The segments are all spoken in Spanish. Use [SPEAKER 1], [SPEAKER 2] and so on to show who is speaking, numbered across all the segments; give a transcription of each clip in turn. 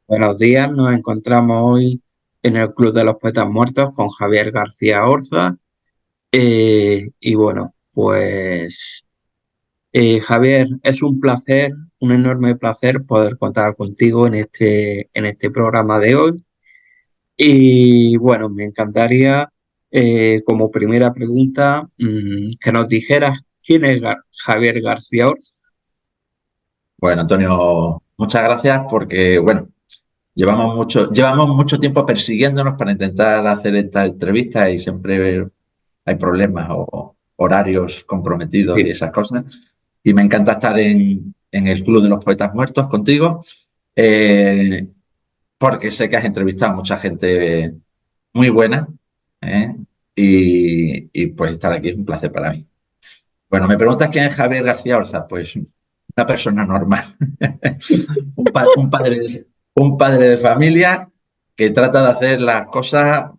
[SPEAKER 1] Buenos días, nos encontramos hoy en el Club de los Poetas Muertos con Javier García Orza. Y bueno, pues Javier, es un placer, un enorme placer poder contar contigo en este programa de hoy. Y bueno, me encantaría, como primera pregunta, que nos dijeras quién es Javier García Orza.
[SPEAKER 2] Bueno, Antonio, muchas gracias porque, bueno, llevamos mucho tiempo persiguiéndonos para intentar hacer esta entrevista y siempre hay problemas o horarios comprometidos y
[SPEAKER 1] Sí.
[SPEAKER 2] esas cosas. Y me encanta estar en el Club de los Poetas Muertos contigo, eh, porque sé que has entrevistado a mucha gente muy buena, ¿eh? Y pues estar aquí es un placer para mí. Bueno, me preguntas quién es Javier García Orza. Pues una persona normal, un padre de familia que trata de hacer las cosas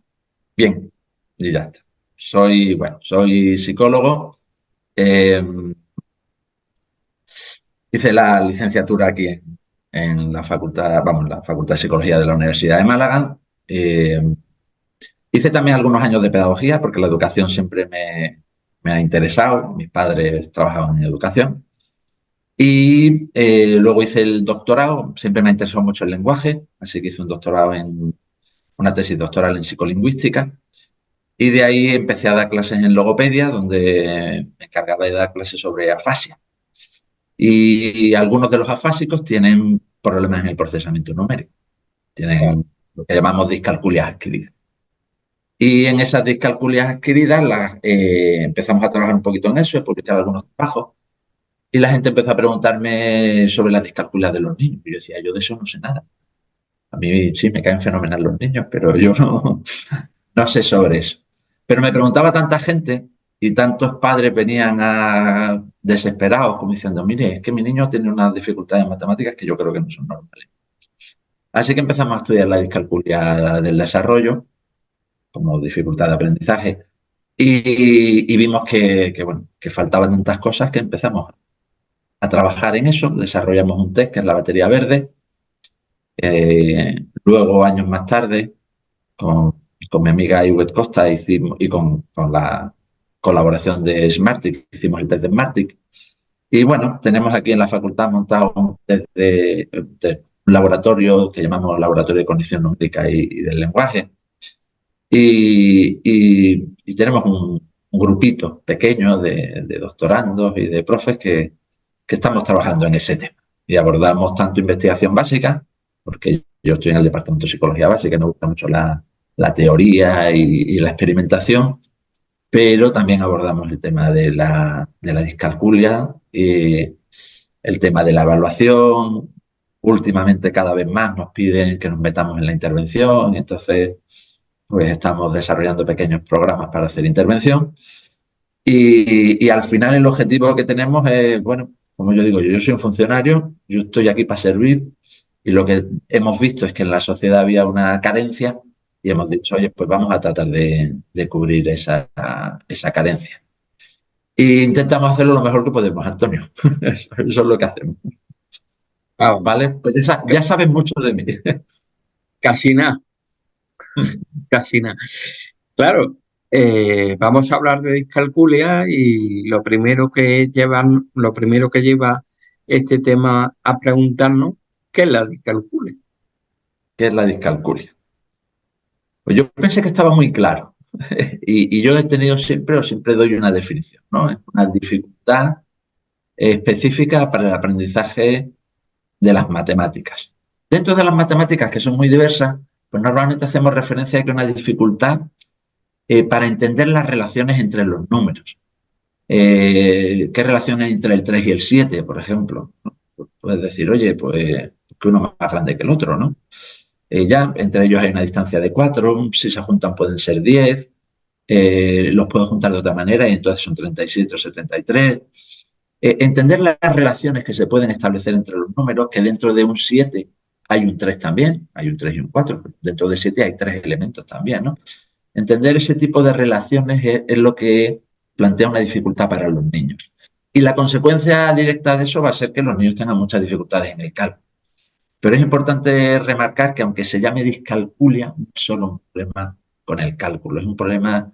[SPEAKER 2] bien y ya está. Soy psicólogo, eh, hice la licenciatura aquí en la facultad, vamos, la Facultad de Psicología de la Universidad de Málaga. Eh, Hice también algunos años de pedagogía porque la educación siempre me ha interesado. Mis padres trabajaban en educación. Y luego hice el doctorado, siempre me ha interesado mucho el lenguaje, así que hice un doctorado en una tesis doctoral en psicolingüística. Y de ahí empecé a dar clases en logopedia, donde me encargaba de dar clases sobre afasia. Y algunos de los afásicos tienen problemas en el procesamiento numérico, tienen lo que llamamos discalculias adquiridas. Y en esas discalculias adquiridas empezamos a trabajar un poquito en eso, he publicado algunos trabajos. Y la gente empezó a preguntarme sobre las discalculias de los niños. Y yo decía, yo de eso no sé nada. A mí sí me caen fenomenal los niños, pero yo no sé sobre eso. Pero me preguntaba tanta gente y tantos padres venían desesperados como diciendo, mire, es que mi niño tiene unas dificultades en matemáticas que yo creo que no son normales. Así que empezamos a estudiar la discalculia del desarrollo como dificultad de aprendizaje y vimos bueno, que faltaban tantas cosas que empezamos a trabajar en eso. Desarrollamos un test que es la batería verde. Luego, años más tarde, con mi amiga Iwet Costa y con la colaboración de Smartick, hicimos el test de Smartick. Y bueno, tenemos aquí en la facultad montado un test de un laboratorio que llamamos Laboratorio de Cognición Numérica y del Lenguaje. Y tenemos un grupito pequeño de doctorandos y de profes que estamos trabajando en ese tema. Y abordamos tanto investigación básica, porque yo estoy en el departamento de psicología básica y me gusta mucho la teoría y la experimentación, pero también abordamos el tema de la discalculia, y el tema de la evaluación. Últimamente cada vez más nos piden que nos metamos en la intervención, y entonces pues estamos desarrollando pequeños programas para hacer intervención. Y al final el objetivo que tenemos es, bueno, como yo digo, yo soy un funcionario, yo estoy aquí para servir, y lo que hemos visto es que en la sociedad había una carencia y hemos dicho, oye, pues vamos a tratar de cubrir esa carencia. E intentamos hacerlo lo mejor que podemos, Antonio. Eso es lo que hacemos.
[SPEAKER 1] Ah,
[SPEAKER 2] ¿Vale? Pues ya sabes mucho de mí.
[SPEAKER 1] casi nada, casi nada. Claro, vamos a hablar de discalculia y lo primero que lleva este tema a preguntarnos qué es la discalculia.
[SPEAKER 2] ¿Qué es la discalculia? Pues yo pensé que estaba muy claro. Y yo he tenido siempre, o siempre doy una definición, ¿no? Es una dificultad específica para el aprendizaje de las matemáticas. Dentro de las matemáticas, que son muy diversas, pues normalmente hacemos referencia a que una dificultad para entender las relaciones entre los números. ¿Qué relación hay entre el 3 y el 7, por ejemplo? ¿No? Puedes decir, oye, pues que uno es más grande que el otro, ¿no? Ya entre ellos hay una distancia de 4, si se juntan pueden ser 10, los puedo juntar de otra manera y entonces son 37 o 73. Entender las relaciones que se pueden establecer entre los números, que dentro de un 7 hay un 3 también, hay un 3 y un 4, dentro de 7 hay 3 elementos también, ¿no? Entender ese tipo de relaciones es lo que plantea una dificultad para los niños. Y la consecuencia directa de eso va a ser que los niños tengan muchas dificultades en el cálculo. Pero es importante remarcar que aunque se llame discalculia, no es solo un problema con el cálculo, es un problema,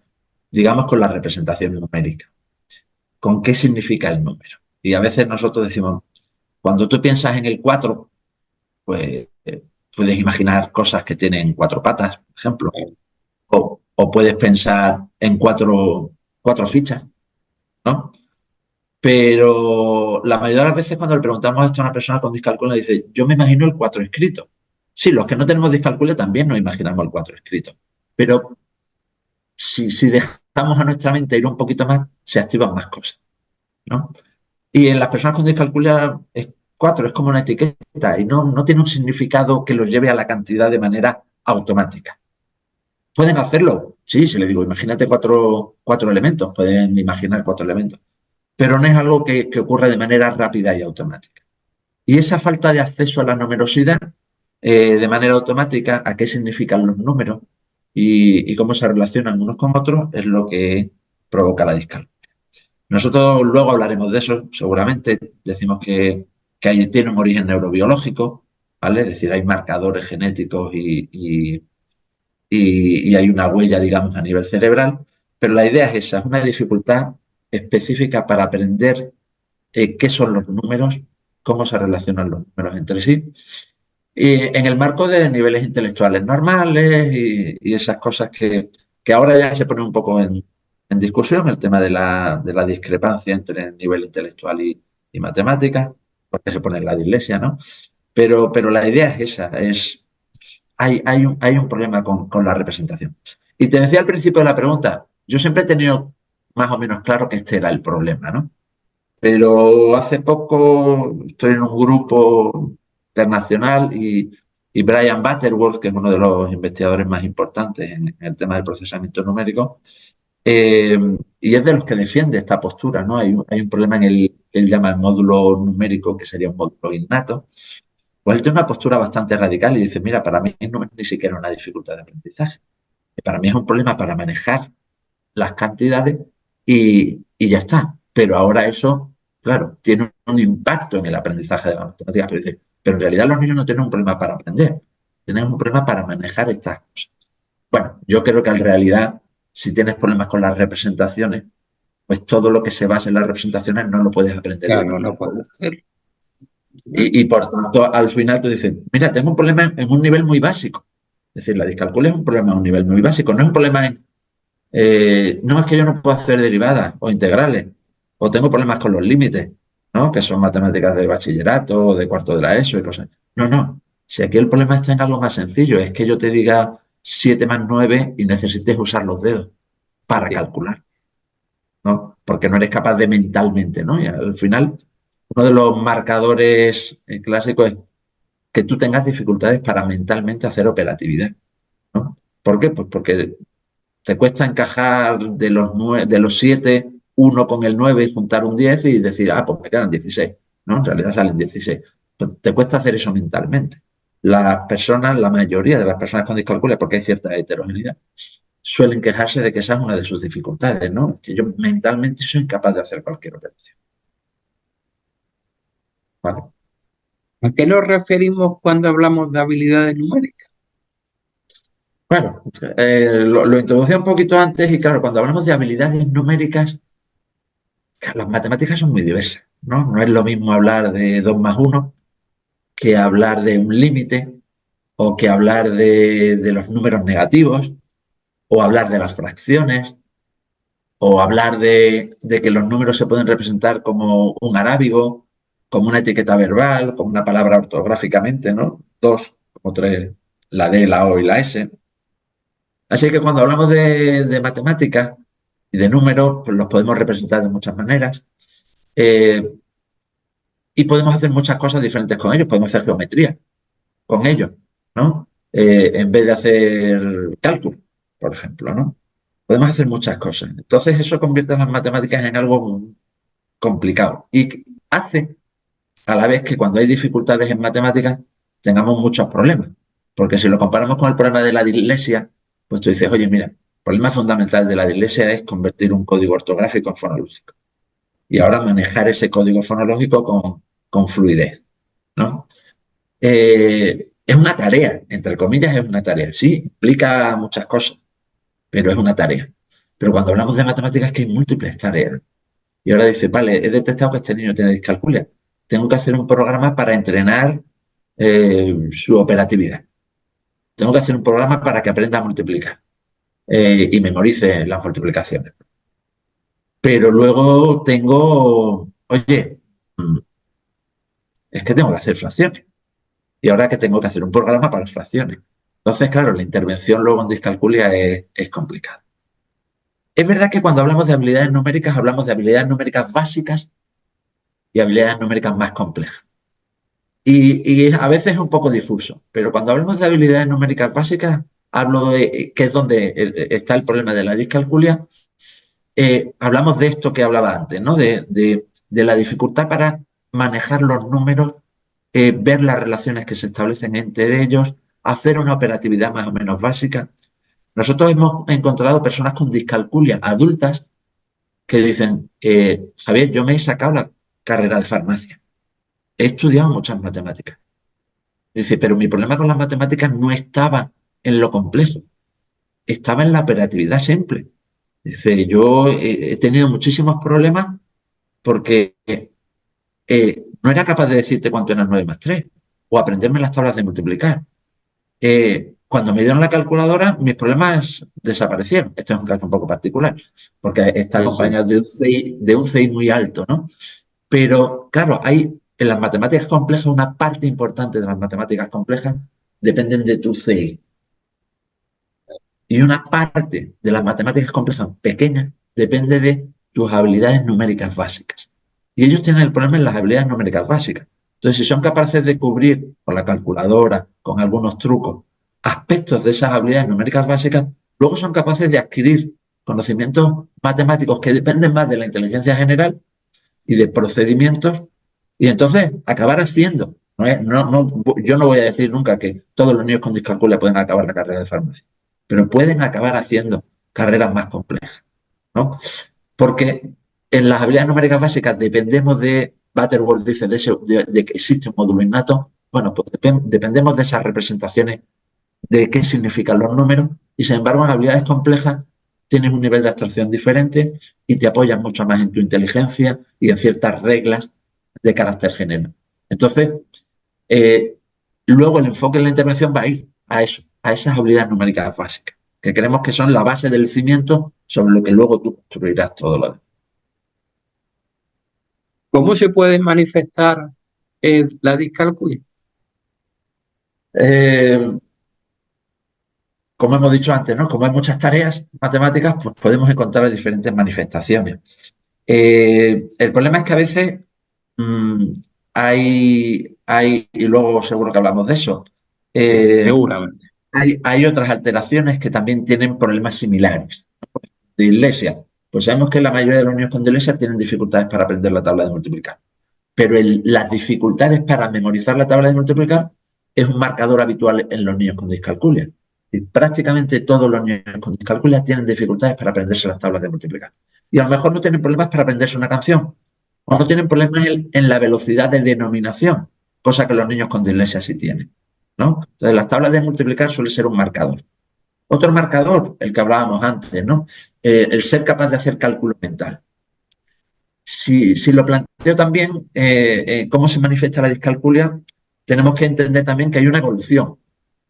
[SPEAKER 2] digamos, con la representación numérica. ¿Con qué significa el número? Y a veces nosotros decimos, cuando tú piensas en el 4, pues puedes imaginar cosas que tienen 4 patas, por ejemplo, o puedes pensar en cuatro fichas, ¿no? Pero la mayoría de las veces cuando le preguntamos esto a una persona con discalculia dice, yo me imagino el 4 escrito. Sí, los que no tenemos discalculia también nos imaginamos el 4 escrito. Pero si dejamos a nuestra mente ir un poquito más, se activan más cosas, ¿no? Y en las personas con discalculia, 4 es como una etiqueta y no tiene un significado que los lleve a la cantidad de manera automática. ¿Pueden hacerlo? Sí, si le digo, imagínate cuatro elementos, pueden imaginar 4 elementos, pero no es algo que ocurra de manera rápida y automática. Y esa falta de acceso a la numerosidad de manera automática, a qué significan los números y cómo se relacionan unos con otros, es lo que provoca la discalculia. Nosotros luego hablaremos de eso, seguramente. Decimos que tiene un origen neurobiológico, ¿vale? Es decir, hay marcadores genéticos y hay una huella, digamos, a nivel cerebral. Pero la idea es esa, es una dificultad específica para aprender qué son los números, cómo se relacionan los números entre sí. Y en el marco de niveles intelectuales normales y esas cosas que ahora ya se pone un poco en discusión, el tema de la discrepancia entre el nivel intelectual y matemática, porque se pone en la dislexia, ¿no? Pero la idea es esa, hay un problema con la representación. Y te decía al principio de la pregunta, yo siempre he tenido más o menos claro que este era el problema, ¿no? Pero hace poco estoy en un grupo internacional y Brian Butterworth, que es uno de los investigadores más importantes en el tema del procesamiento numérico, eh, y es de los que defiende esta postura, ¿no? Hay un problema en el que él llama el módulo numérico, que sería un módulo innato. Pues él tiene una postura bastante radical y dice, mira, para mí no es ni siquiera una dificultad de aprendizaje. Para mí es un problema para manejar las cantidades y ya está. Pero ahora eso, claro, tiene un impacto en el aprendizaje de las matemáticas. Pero en realidad los niños no tienen un problema para aprender, tienen un problema para manejar estas cosas. Bueno, yo creo que en realidad, si tienes problemas con las representaciones, pues todo lo que se basa en las representaciones no lo puedes aprender de
[SPEAKER 1] Claro,
[SPEAKER 2] ninguna
[SPEAKER 1] no
[SPEAKER 2] forma.
[SPEAKER 1] puede ser.
[SPEAKER 2] Y por tanto, al final tú dices, mira, tengo un problema en un nivel muy básico. Es decir, la discalculia es un problema en un nivel muy básico, no es un problema no es que yo no pueda hacer derivadas o integrales, o tengo problemas con los límites, ¿no? Que son matemáticas de bachillerato o de cuarto de la ESO y cosas. No, no. Si aquí el problema está en algo más sencillo, es que yo te diga 7 más 9 y necesites usar los dedos para
[SPEAKER 1] Sí,
[SPEAKER 2] calcular, ¿no? Porque no eres capaz de mentalmente, ¿no? Y al final, uno de los marcadores clásicos es que tú tengas dificultades para mentalmente hacer operatividad, ¿no? ¿Por qué? Pues porque te cuesta encajar de los 7 uno con el 9 y juntar un 10 y decir, pues me quedan 16, ¿no? En realidad salen 16. Pues te cuesta hacer eso mentalmente. Las personas, la mayoría de las personas con discalculia, porque hay cierta heterogeneidad, suelen quejarse de que esa es una de sus dificultades, ¿no? Que yo mentalmente soy incapaz de hacer cualquier operación, ¿vale?
[SPEAKER 1] ¿a qué nos referimos cuando hablamos de habilidades numéricas?
[SPEAKER 2] Bueno, lo introducí un poquito antes y claro, cuando hablamos de habilidades numéricas, las matemáticas son muy diversas, ¿no? No es lo mismo hablar de 2 más 1 que hablar de un límite o que hablar de los números negativos o hablar de las fracciones o hablar de que los números se pueden representar como un arábigo, como una etiqueta verbal, como una palabra ortográficamente, ¿no? 2, como 3, la D, la O y la S. Así que cuando hablamos de matemáticas y de números, pues los podemos representar de muchas maneras. Eh, y podemos hacer muchas cosas diferentes con ellos. Podemos hacer geometría con ellos, ¿no? En vez de hacer cálculo, por ejemplo, ¿no? Podemos hacer muchas cosas. Entonces eso convierte las matemáticas en algo complicado y hace a la vez que cuando hay dificultades en matemáticas tengamos muchos problemas. Porque si lo comparamos con el problema de la dislexia, pues tú dices, oye, mira, el problema fundamental de la dislexia es convertir un código ortográfico en fonológico. Y ahora manejar ese código fonológico con fluidez, ¿no? Es una tarea, entre comillas, es una tarea. Sí, implica muchas cosas, pero es una tarea. Pero cuando hablamos de matemáticas es que hay múltiples tareas. Y ahora dice, vale, he detectado que este niño tiene discalculia. Tengo que hacer un programa para entrenar su operatividad. Tengo que hacer un programa para que aprenda a multiplicar y memorice las multiplicaciones. Pero luego tengo, oye, es que tengo que hacer fracciones. Y ahora que tengo que hacer un programa para fracciones. Entonces, claro, la intervención luego en discalculia es complicada. Es verdad que cuando hablamos de habilidades numéricas, hablamos de habilidades numéricas básicas y habilidades numéricas más complejas. Y a veces es un poco difuso, pero cuando hablamos de habilidades numéricas básicas, hablo de que es donde está el problema de la discalculia. Hablamos de esto que hablaba antes, ¿no? De la dificultad para manejar los números, ver las relaciones que se establecen entre ellos, hacer una operatividad más o menos básica. Nosotros hemos encontrado personas con discalculia adultas que dicen, Javier, yo me he sacado la carrera de farmacia, he estudiado muchas matemáticas. Dice, pero mi problema con las matemáticas no estaba en lo complejo, estaba en la operatividad simple. Dice, yo he tenido muchísimos problemas porque no era capaz de decirte cuánto eran 9 más 3 o aprenderme las tablas de multiplicar. Cuando me dieron la calculadora, mis problemas desaparecieron. Esto es un caso un poco particular, porque está
[SPEAKER 1] Sí, sí.
[SPEAKER 2] acompañado de un CI muy alto, ¿no? Pero, claro, hay en las matemáticas complejas, una parte importante de las matemáticas complejas dependen de tu CI. Y una parte de las matemáticas complejas pequeñas depende de tus habilidades numéricas básicas. Y ellos tienen el problema en las habilidades numéricas básicas. Entonces, si son capaces de cubrir con la calculadora, con algunos trucos, aspectos de esas habilidades numéricas básicas, luego son capaces de adquirir conocimientos matemáticos que dependen más de la inteligencia general y de procedimientos, y entonces acabar haciendo. Yo no voy a decir nunca que todos los niños con discalculia pueden acabar la carrera de farmacia, pero pueden acabar haciendo carreras más complejas, ¿no? Porque en las habilidades numéricas básicas dependemos de, Butterworth dice, de que existe un módulo innato. Bueno, pues dependemos de esas representaciones de qué significan los números, y sin embargo en habilidades complejas tienes un nivel de abstracción diferente y te apoyas mucho más en tu inteligencia y en ciertas reglas de carácter general. Entonces, eh, luego el enfoque en la intervención va a ir a eso, a esas habilidades numéricas básicas, que creemos que son la base del cimiento sobre lo que luego tú construirás todo lo demás.
[SPEAKER 1] ¿Cómo se puede manifestar la discalculia?
[SPEAKER 2] Eh, como hemos dicho antes, ¿no? Como hay muchas tareas matemáticas, pues podemos encontrar diferentes manifestaciones. El problema es que a veces mmm, y luego seguro que hablamos de eso, eh,
[SPEAKER 1] Seguramente.
[SPEAKER 2] hay otras alteraciones que también tienen problemas similares. De dislexia, pues sabemos que la mayoría de los niños con dislexia tienen dificultades para aprender la tabla de multiplicar, pero las dificultades para memorizar la tabla de multiplicar es un marcador habitual en los niños con discalculia. Y prácticamente todos los niños con discalculia tienen dificultades para aprenderse las tablas de multiplicar. Y a lo mejor no tienen problemas para aprenderse una canción, o no tienen problemas en la velocidad de denominación, cosa que los niños con dislexia sí tienen, ¿no? Entonces, las tablas de multiplicar suele ser un marcador. Otro marcador, el que hablábamos antes, ¿no? El ser capaz de hacer cálculo mental. Si lo planteo también, cómo se manifiesta la discalculia, tenemos que entender también que hay una evolución,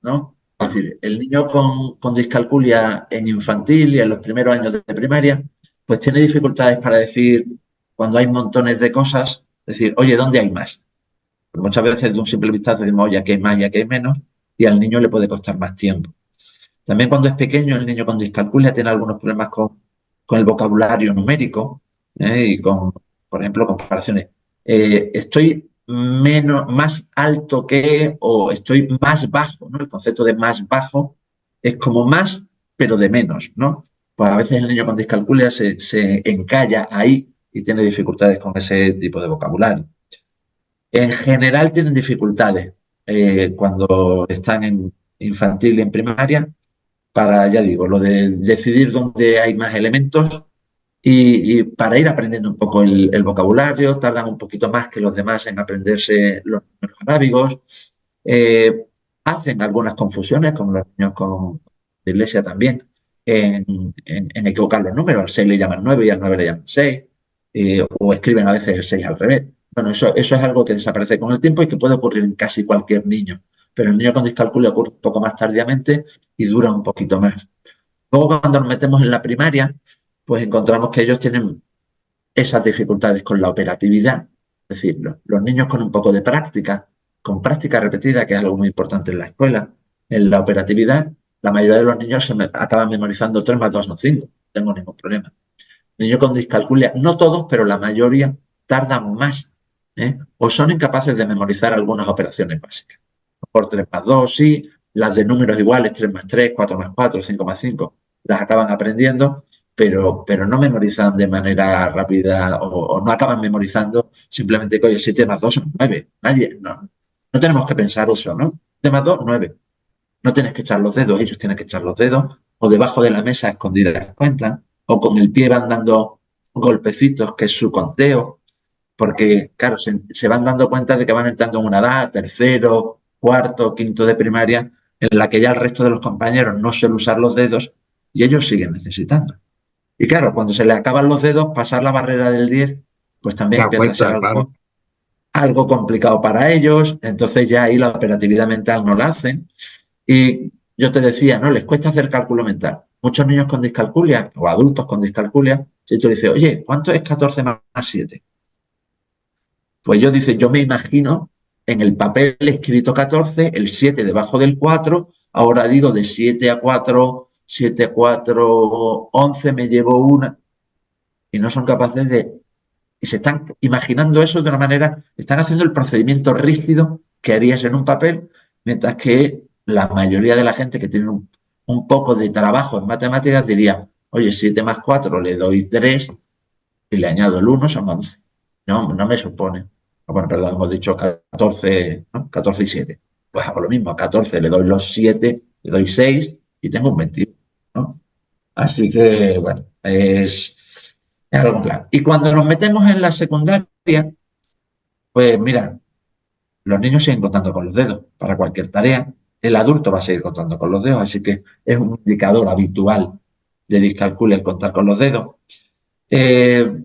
[SPEAKER 2] ¿no? Es decir, el niño con discalculia en infantil y en los primeros años de primaria, pues tiene dificultades para decir, cuando hay montones de cosas, decir, oye, ¿dónde hay más? Pues muchas veces de un simple vistazo decimos, oye, aquí hay más y aquí hay menos, y al niño le puede costar más tiempo. También cuando es pequeño, el niño con discalculia tiene algunos problemas con el vocabulario numérico, y con, por ejemplo, comparaciones. Estoy más alto que o estoy más bajo, ¿no? El concepto de más bajo es como más, pero de menos, ¿no? Pues a veces el niño con discalculia se encalla ahí y tiene dificultades con ese tipo de vocabulario. En general tienen dificultades cuando están en infantil y en primaria para, ya digo, lo de decidir dónde hay más elementos y para ir aprendiendo un poco el vocabulario, tardan un poquito más que los demás en aprenderse los números arábigos. Eh, hacen algunas confusiones, como los niños con de iglesia también, en equivocar los números. Al 6 le llaman 9 y al 9 le llaman 6, o escriben a veces el 6 al revés. Bueno, eso es algo que desaparece con el tiempo y que puede ocurrir en casi cualquier niño, pero el niño con discalculia ocurre un poco más tardíamente y dura un poquito más. Luego, cuando nos metemos en la primaria, pues encontramos que ellos tienen esas dificultades con la operatividad. Es decir, los niños con un poco de práctica, con práctica repetida, que es algo muy importante en la escuela, en la operatividad, la mayoría de los niños acaban memorizando 3 más 2 son 5. No tengo ningún problema. Niños con discalculia, no todos, pero la mayoría tardan más, o son incapaces de memorizar algunas operaciones básicas. Por 3 más 2, sí, las de números iguales, 3 más 3, 4 más 4, 5 más 5, las acaban aprendiendo, pero no memorizan de manera rápida o no acaban memorizando simplemente que, oye, 7 más 2 son 9. Nadie, no tenemos que pensar eso, ¿no? 7 más 2, 9. No tienes que echar los dedos, ellos tienen que echar los dedos, o debajo de la mesa escondidas cuentas, o con el pie van dando golpecitos, que es su conteo, porque, claro, se van dando cuenta de que van entrando en una edad, tercero, cuarto, quinto de primaria, en la que ya el resto de los compañeros no suelen usar los dedos y ellos siguen necesitando. Y claro, cuando se les acaban los dedos, pasar la barrera del 10, pues también
[SPEAKER 1] Da
[SPEAKER 2] empieza a ser
[SPEAKER 1] cuenta, claro.
[SPEAKER 2] algo complicado para ellos, entonces ya ahí la operatividad mental no la hacen. Y yo te decía, ¿no? Les cuesta hacer cálculo mental. Muchos niños con discalculia o adultos con discalculia, si tú dices, oye, ¿cuánto es 14 más 7? Pues yo dice, yo me imagino en el papel escrito 14, el 7 debajo del 4, ahora digo de 7 a 4, 7 a 4, 11 me llevo una, y no son capaces de, y se están imaginando eso de una manera, están haciendo el procedimiento rígido que harías en un papel, mientras que la mayoría de la gente que tiene un poco de trabajo en matemáticas diría, oye, 7 más 4 le doy 3 y le añado el 1, son 11. No me supone. Bueno, perdón, hemos dicho 14, ¿no? 14 y 7. Pues hago lo mismo, a 14 le doy los 7, le doy 6 y tengo un 21, ¿no? Así que, bueno, es algo en plan. Y cuando nos metemos en la secundaria, pues mira, los niños siguen contando con los dedos para cualquier tarea. El adulto va a seguir contando con los dedos, así que es un indicador habitual de discalculia el contar con los dedos. Eh,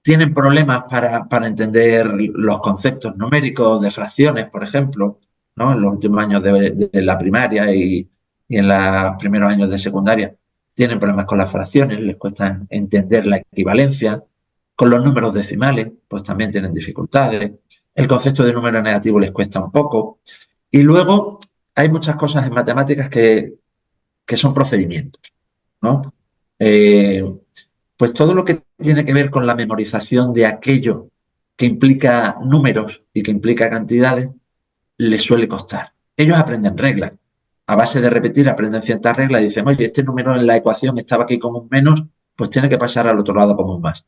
[SPEAKER 2] tienen problemas para entender los conceptos numéricos de fracciones, por ejemplo, ¿no? En los últimos años de la primaria y en los primeros años de secundaria tienen problemas con las fracciones, les cuesta entender la equivalencia. Con los números decimales, pues también tienen dificultades. El concepto de número negativo les cuesta un poco. Y luego hay muchas cosas en matemáticas que son procedimientos, ¿no? Eh, pues todo lo que tiene que ver con la memorización de aquello que implica números y que implica cantidades, les suele costar. Ellos aprenden reglas. A base de repetir, aprenden ciertas reglas y dicen, oye, este número en la ecuación estaba aquí como un menos, pues tiene que pasar al otro lado como un más.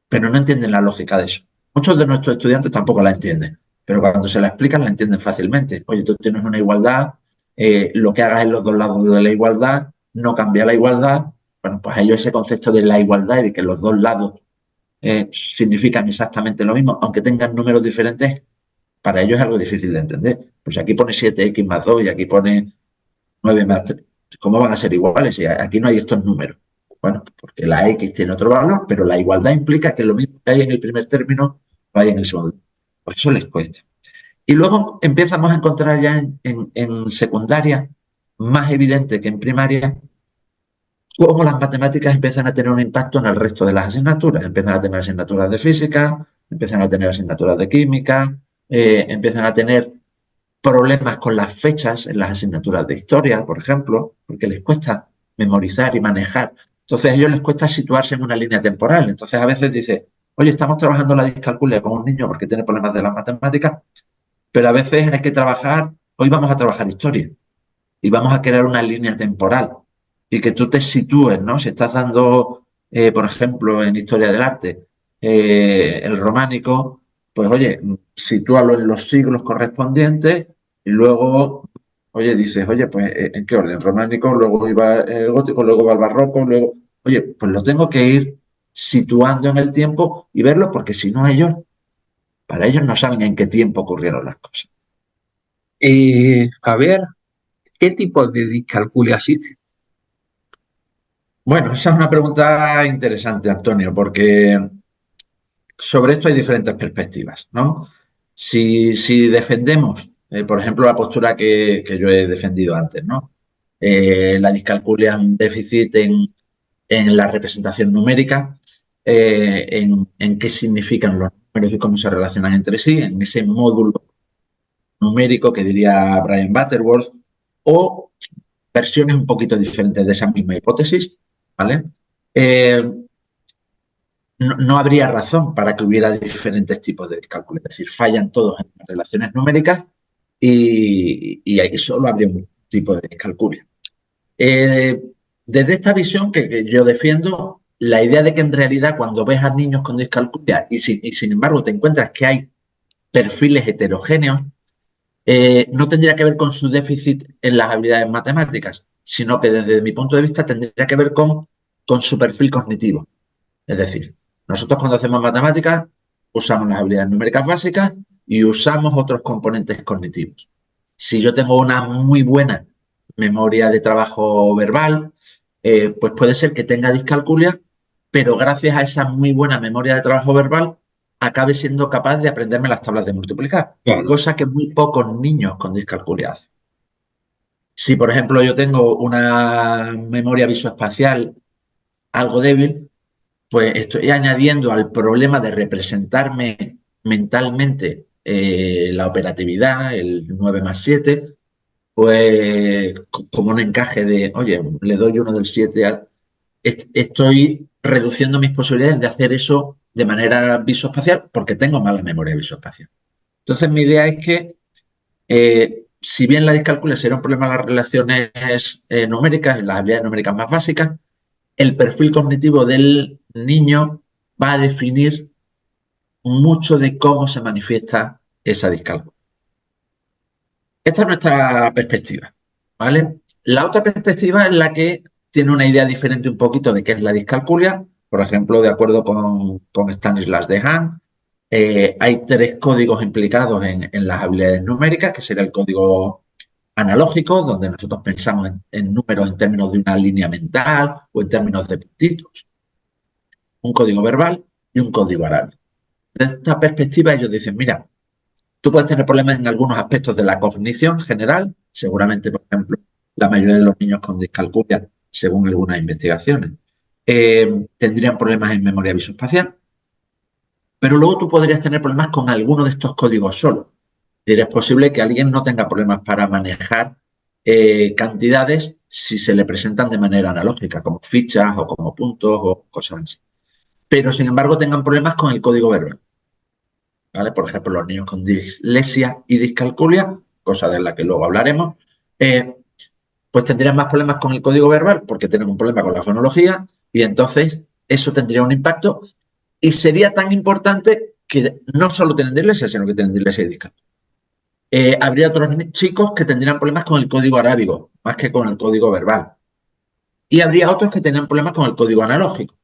[SPEAKER 2] Pero no entienden la lógica de eso. Muchos de nuestros estudiantes tampoco la entienden, pero cuando se la explican la entienden fácilmente. Oye, tú tienes una igualdad, lo que hagas en los dos lados de la igualdad no cambia la igualdad. Bueno, pues a ellos ese concepto de la igualdad y de que los dos lados significan exactamente lo mismo, aunque tengan números diferentes, para ellos es algo difícil de entender. Pues aquí pone 7x más 2 y aquí pone 9 más 3. ¿Cómo van a ser iguales? Y aquí no hay estos números. Bueno, porque la X tiene otro valor, pero la igualdad implica que lo mismo que hay en el primer término lo hay en el segundo. Pues eso les cuesta. Y luego empezamos a encontrar ya en secundaria, más evidente que en primaria, cómo las matemáticas empiezan a tener un impacto en el resto de las asignaturas. Empiezan a tener asignaturas de física, empiezan a tener asignaturas de química, empiezan a tener problemas con las fechas en las asignaturas de historia, por ejemplo, porque les cuesta memorizar y manejar. Entonces a ellos les cuesta situarse en una línea temporal. Entonces a veces dice, oye, estamos trabajando la discalculia con un niño porque tiene problemas de las matemáticas, pero a veces hay que trabajar, hoy vamos a trabajar historia y vamos a crear una línea temporal y que tú te sitúes, ¿no? Si estás dando, por ejemplo, en historia del arte, el románico, pues oye, sitúalo en los siglos correspondientes y luego, oye, dices, oye, pues ¿en qué orden? Románico, luego iba el gótico, luego va el barroco, luego, oye, pues lo tengo que ir situando en el tiempo y verlo porque si no ellos, para ellos no saben en qué tiempo ocurrieron las cosas.
[SPEAKER 1] Javier, ¿qué tipo de discalculia existe?
[SPEAKER 2] Bueno, esa es una pregunta interesante, Antonio, porque sobre esto hay diferentes perspectivas, ¿no? Si defendemos, por ejemplo, la postura que yo he defendido antes, ¿no? La discalculia es un déficit en la representación numérica, en qué significan los números y cómo se relacionan entre sí, en ese módulo numérico que diría Brian Butterworth, o versiones un poquito diferentes de esa misma hipótesis, ¿vale? Eh, no habría razón para que hubiera diferentes tipos de cálculos, es decir, fallan todos en las relaciones numéricas y ahí solo habría un tipo de discalculia. Eh, Desde esta visión que yo defiendo, la idea de que en realidad cuando ves a niños con discalculia y sin embargo te encuentras que hay perfiles heterogéneos, no tendría que ver con su déficit en las habilidades matemáticas, sino que desde mi punto de vista tendría que ver con su perfil cognitivo. Es decir, nosotros cuando hacemos matemáticas usamos las habilidades numéricas básicas y usamos otros componentes cognitivos. Si yo tengo una muy buena memoria de trabajo verbal, pues puede ser que tenga discalculia, pero gracias a esa muy buena memoria de trabajo verbal acabe siendo capaz de aprenderme las tablas de multiplicar,
[SPEAKER 1] Claro,
[SPEAKER 2] cosa que muy pocos niños con discalculia hacen. Si, por ejemplo, yo tengo una memoria visoespacial algo débil, pues estoy añadiendo al problema de representarme mentalmente la operatividad, el 9 más 7, pues como un encaje de, oye, le doy uno del 7, estoy reduciendo mis posibilidades de hacer eso de manera visoespacial porque tengo mala memoria visoespacial. Entonces mi idea es que si bien la discalculia será un problema en las relaciones numéricas, en las habilidades numéricas más básicas, el perfil cognitivo del niño va a definir mucho de cómo se manifiesta esa discalculia. Esta es nuestra perspectiva, ¿vale? La otra perspectiva es la que tiene una idea diferente un poquito de qué es la discalculia. Por ejemplo, de acuerdo con Stanislas Dehaene, hay tres códigos implicados en las habilidades numéricas, que sería el código analógico, donde nosotros pensamos en números en términos de una línea mental o en términos de puntitos, un código verbal y un código arábigo. Desde esta perspectiva ellos dicen, mira, tú puedes tener problemas en algunos aspectos de la cognición general, seguramente, por ejemplo, la mayoría de los niños con discalculia, según algunas investigaciones, tendrían problemas en memoria visoespacial, pero luego tú podrías tener problemas con alguno de estos códigos solo. Es posible que alguien no tenga problemas para manejar cantidades si se le presentan de manera analógica, como fichas o como puntos o cosas así. Pero, sin embargo, tengan problemas con el código verbal. ¿Vale? Por ejemplo, los niños con dislexia y discalculia, cosa de la que luego hablaremos, eh, pues tendrían más problemas con el código verbal porque tienen un problema con la fonología y entonces eso tendría un impacto y sería tan importante que no solo tienen dislexia, sino que tienen dislexia y discalculia. Habría otros chicos que tendrían problemas con el código arábigo, más que con el código verbal. Y habría otros que tendrían problemas con el código analógico.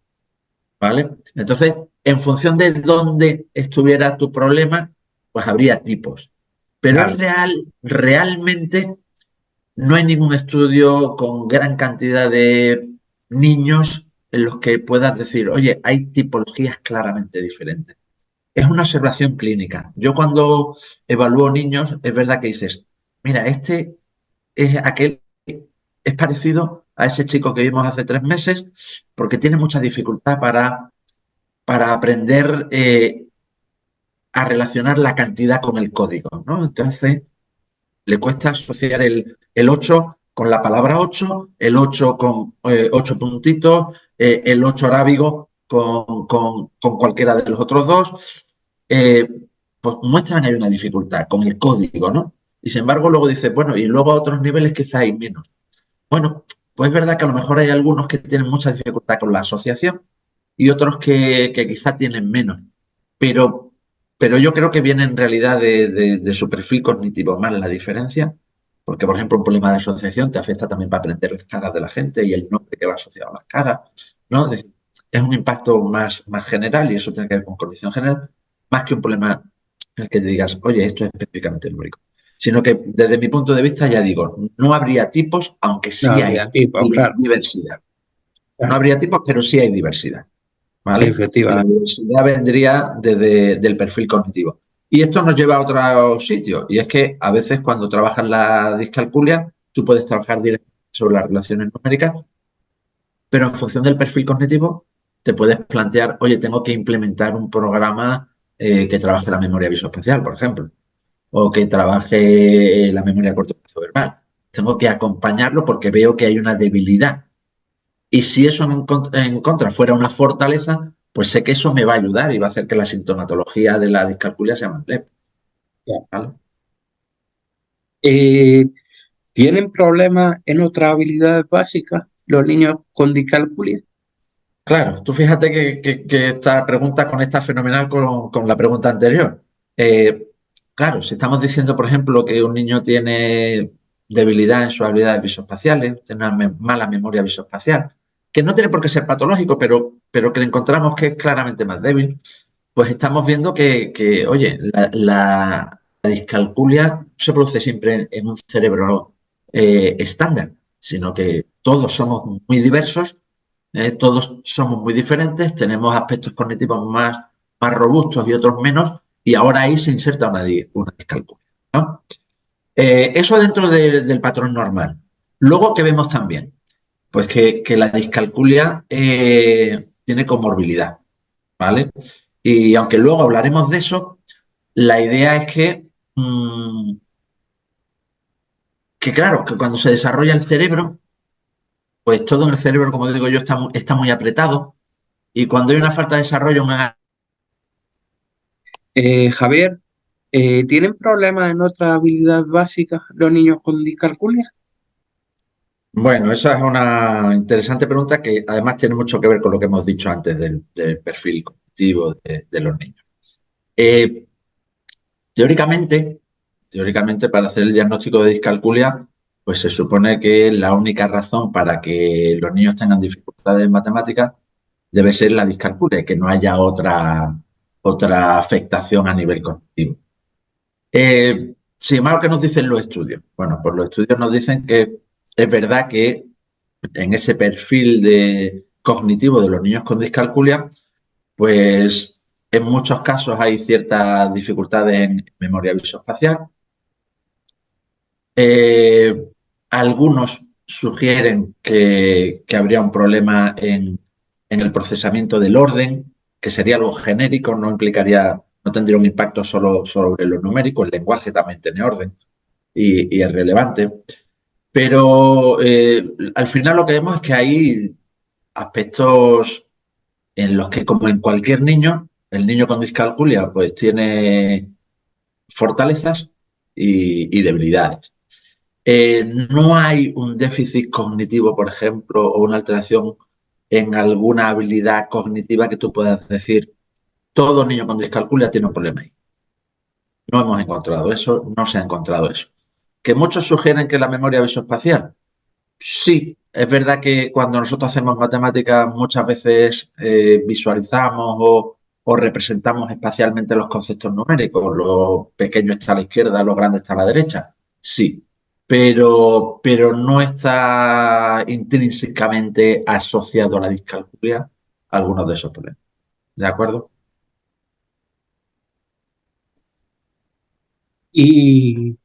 [SPEAKER 2] ¿Vale? Entonces, en función de dónde estuviera tu problema, pues habría tipos. Pero es
[SPEAKER 1] claro.
[SPEAKER 2] realmente no hay ningún estudio con gran cantidad de niños en los que puedas decir, oye, hay tipologías claramente diferentes. Es una observación clínica. Yo cuando evalúo niños, es verdad que dices, mira, este es aquel, es parecido a ese chico que vimos hace 3 meses porque tiene mucha dificultad para aprender a relacionar la cantidad con el código, ¿no? Entonces, le cuesta asociar el 8 con la palabra 8, el 8 con 8 puntitos, el 8 arábigo con cualquiera de los otros dos. Eh, pues muestran que hay una dificultad con el código, ¿no? Y sin embargo, luego dice, bueno, y luego a otros niveles quizá hay menos. Bueno, pues es verdad que a lo mejor hay algunos que tienen mucha dificultad con la asociación y otros que quizá tienen menos. Pero, pero yo creo que viene en realidad de su perfil cognitivo más la diferencia, porque por ejemplo un problema de asociación te afecta también para aprender las caras de la gente y el nombre que va asociado a las caras, ¿no? Es un impacto más general y eso tiene que ver con cognición general, más que un problema en el que te digas, oye, esto es específicamente numérico. sino que desde mi punto de vista ya digo, no habría tipos, aunque
[SPEAKER 1] No
[SPEAKER 2] sí hay
[SPEAKER 1] habría tipos, claro,
[SPEAKER 2] diversidad. No
[SPEAKER 1] claro,
[SPEAKER 2] habría tipos, pero sí hay diversidad, ¿vale? Y la
[SPEAKER 1] efectivamente.
[SPEAKER 2] diversidad vendría desde del perfil cognitivo. Y esto nos lleva a otro sitio, y es que a veces cuando trabajas la discalculia, tú puedes trabajar directamente sobre las relaciones numéricas, pero en función del perfil cognitivo, te puedes plantear, oye, tengo que implementar un programa que trabaje la memoria visoespacial, por ejemplo, o que trabaje la memoria corticoverbal. Tengo que acompañarlo porque veo que hay una debilidad. Y si eso en contra fuera una fortaleza, pues sé que eso me va a ayudar y va a hacer que la sintomatología de la discalculia sea más leve.
[SPEAKER 1] Claro.
[SPEAKER 2] ¿Vale?
[SPEAKER 1] Eh, ¿Tienen problemas en otras habilidades básicas los niños con discalculia?
[SPEAKER 2] Claro, tú fíjate que esta pregunta conecta fenomenal con la pregunta anterior. Eh, claro, si estamos diciendo, por ejemplo, que un niño tiene debilidad en sus habilidades visoespaciales, tiene una mala memoria visoespacial, que no tiene por qué ser patológico, pero que le encontramos que es claramente más débil, pues estamos viendo oye, la discalculia no se produce siempre en un cerebro estándar, sino que todos somos muy diversos, todos somos muy diferentes, tenemos aspectos cognitivos más robustos y otros menos, y ahora ahí se inserta una discalculia, ¿no? Eso dentro del patrón normal. Luego, ¿qué vemos también? Pues que la discalculia tiene comorbilidad, ¿vale? Y aunque luego hablaremos de eso, la idea es que claro, que cuando se desarrolla el cerebro, pues todo en el cerebro, como digo yo, está muy apretado y cuando hay una falta de desarrollo,
[SPEAKER 1] Javier, ¿tienen problemas en otras habilidades básicas los niños con discalculia?
[SPEAKER 2] bueno, esa es una interesante pregunta que además tiene mucho que ver con lo que hemos dicho antes del perfil cognitivo de los niños. Eh, teóricamente, teóricamente, para hacer el diagnóstico de discalculia, pues se supone que la única razón para que los niños tengan dificultades en matemáticas debe ser la discalculia, que no haya otra afectación a nivel cognitivo. Sin embargo, ¿qué nos dicen los estudios? Bueno, pues los estudios nos dicen que es verdad que en ese perfil cognitivo de los niños con discalculia, pues en muchos casos hay ciertas dificultades en memoria visoespacial. Eh, algunos sugieren que habría un problema en el procesamiento del orden, que sería algo genérico, no tendría un impacto solo sobre lo numérico, el lenguaje también tiene orden y es relevante. Pero al final lo que vemos es que hay aspectos en los que, como en cualquier niño, el niño con discalculia pues tiene fortalezas y debilidades. No hay un déficit cognitivo, por ejemplo, o una alteración en alguna habilidad cognitiva que tú puedas decir, todo niño con discalculia tiene un problema ahí. No hemos encontrado eso, no se ha encontrado eso. Que muchos sugieren que la memoria visoespacial, sí, es verdad que cuando nosotros hacemos matemáticas muchas veces visualizamos o representamos espacialmente los conceptos numéricos. Lo pequeño está a la izquierda, lo grande está a la derecha. Sí, pero no está intrínsecamente asociado a la discalculia algunos de esos problemas. ¿De acuerdo?
[SPEAKER 1] ¿Y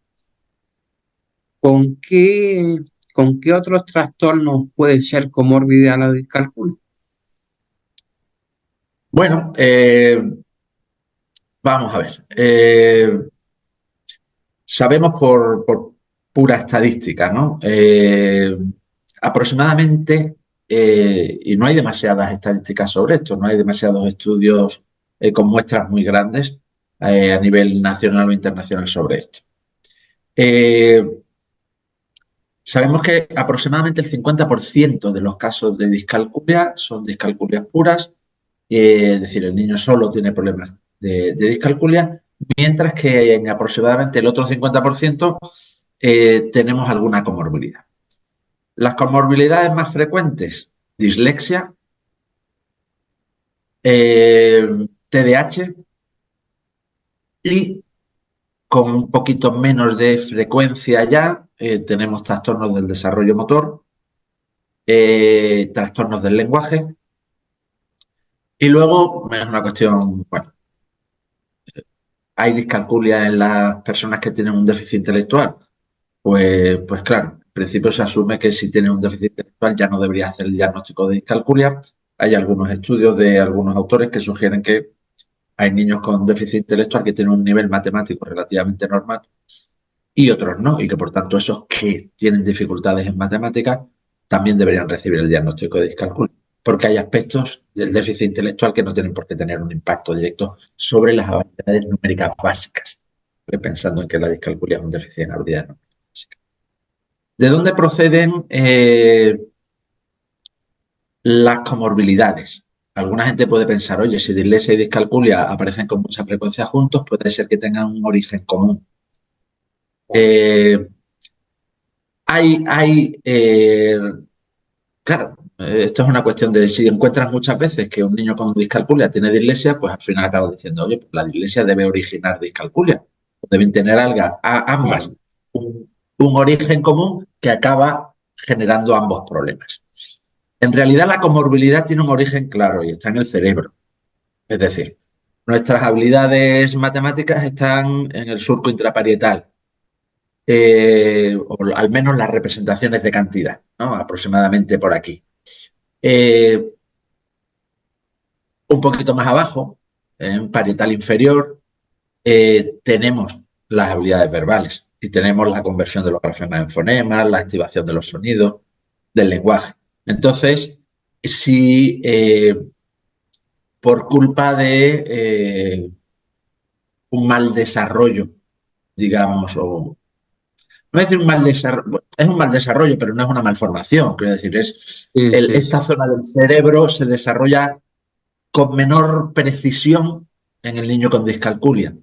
[SPEAKER 1] con con qué otros trastornos puede ser comorbilidad la discalculia?
[SPEAKER 2] Bueno, vamos a ver. Sabemos por pura estadística, ¿no? Aproximadamente, y no hay demasiadas estadísticas sobre esto, no hay demasiados estudios con muestras muy grandes a nivel nacional o internacional sobre esto. Eh, sabemos que aproximadamente el 50% de los casos de discalculia son discalculias puras, es decir, el niño solo tiene problemas de discalculia, mientras que en aproximadamente el otro 50% tenemos alguna comorbilidad. Las comorbilidades más frecuentes, dislexia, TDAH y con un poquito menos de frecuencia ya. Tenemos trastornos del desarrollo motor, trastornos del lenguaje, y luego es una cuestión, bueno, ¿hay discalculia en las personas que tienen un déficit intelectual? Pues claro, en principio se asume que si tienes un déficit intelectual ya no deberías hacer el diagnóstico de discalculia. Hay algunos estudios de algunos autores que sugieren que hay niños con déficit intelectual que tienen un nivel matemático relativamente normal y otros no, y que por tanto esos que tienen dificultades en matemáticas también deberían recibir el diagnóstico de discalculia, porque hay aspectos del déficit intelectual que no tienen por qué tener un impacto directo sobre las habilidades numéricas básicas, pensando en que la discalculia es un déficit en habilidades numéricas básicas. ¿De dónde proceden las comorbilidades? Alguna gente puede pensar, oye, si dislexia y discalculia aparecen con mucha frecuencia juntos, puede ser que tengan un origen común. Eh, hay claro, esto es una cuestión de si encuentras muchas veces que un niño con discalculia tiene dislexia, pues al final acabas diciendo, oye, pues la dislexia debe originar discalculia. Deben tener ambas un origen común que acaba generando ambos problemas. En realidad la comorbilidad tiene un origen claro y está en el cerebro. Es decir, nuestras habilidades matemáticas están en el surco intraparietal, o al menos las representaciones de cantidad, ¿no? Aproximadamente por aquí. Eh, un poquito más abajo, en parietal inferior, tenemos las habilidades verbales y tenemos la conversión de los grafemas en fonemas, la activación de los sonidos, del lenguaje. Entonces, si por culpa de un mal desarrollo, digamos, o no es decir un mal desarrollo, es un mal desarrollo, pero no es una malformación, quiero decir,
[SPEAKER 1] Sí, sí,
[SPEAKER 2] esta
[SPEAKER 1] sí.
[SPEAKER 2] zona del cerebro se desarrolla con menor precisión en el niño con discalculia.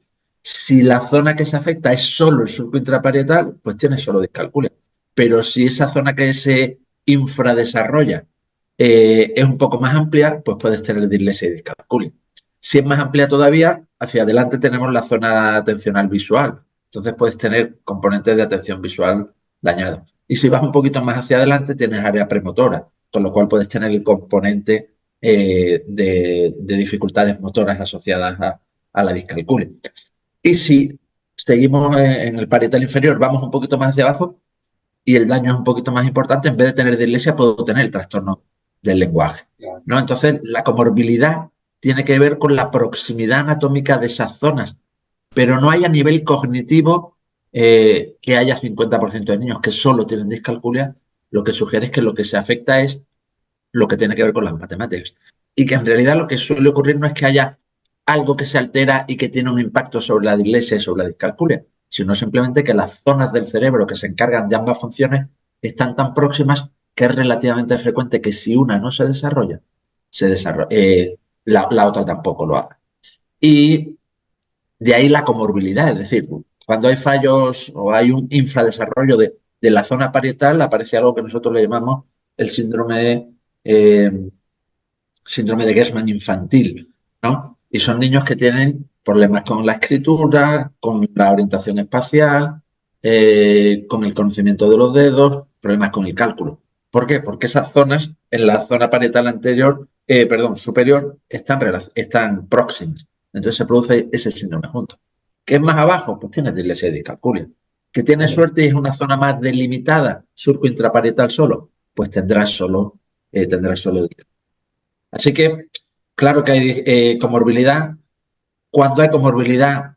[SPEAKER 2] Si la zona que se afecta es solo el surco intraparietal, pues tiene solo discalculia. Pero si esa zona que se infradesarrolla es un poco más amplia, pues puedes tener dislexia y discalculia. Si es más amplia todavía, hacia adelante tenemos la zona atencional visual. Entonces puedes tener componentes de atención visual dañados. Y si vas un poquito más hacia adelante, tienes área premotora, con lo cual puedes tener el componente de dificultades motoras asociadas a la discalculia. Y si seguimos en el parietal inferior, vamos un poquito más hacia abajo y el daño es un poquito más importante, en vez de tener dislexia, puedo tener el trastorno del lenguaje, ¿no? Entonces, la comorbilidad tiene que ver con la proximidad anatómica de esas zonas, pero no hay a nivel cognitivo que haya 50% de niños que solo tienen discalculia. Lo que sugiere es que lo que se afecta es lo que tiene que ver con las matemáticas. Y que en realidad lo que suele ocurrir no es que haya algo que se altera y que tiene un impacto sobre la dislexia y sobre la discalculia, sino simplemente que las zonas del cerebro que se encargan de ambas funciones están tan próximas que es relativamente frecuente que si una no se desarrolla la otra tampoco lo haga. Y de ahí la comorbilidad, es decir, cuando hay fallos o hay un infradesarrollo de la zona parietal, aparece algo que nosotros le llamamos el eh, síndrome de Gershman infantil, ¿no? Y son niños que tienen problemas con la escritura, con la orientación espacial, con el conocimiento de los dedos, problemas con el cálculo. ¿Por qué? Porque esas zonas, en la zona parietal anterior, superior, están próximas. Entonces se produce ese síndrome junto. ¿Qué es más abajo? Pues tienes dislexia y discalculia. ¿Que tienes suerte y es una zona más delimitada, surco intraparietal solo? Pues tendrás solo discalculia. Así que, claro que hay comorbilidad. Cuando hay comorbilidad,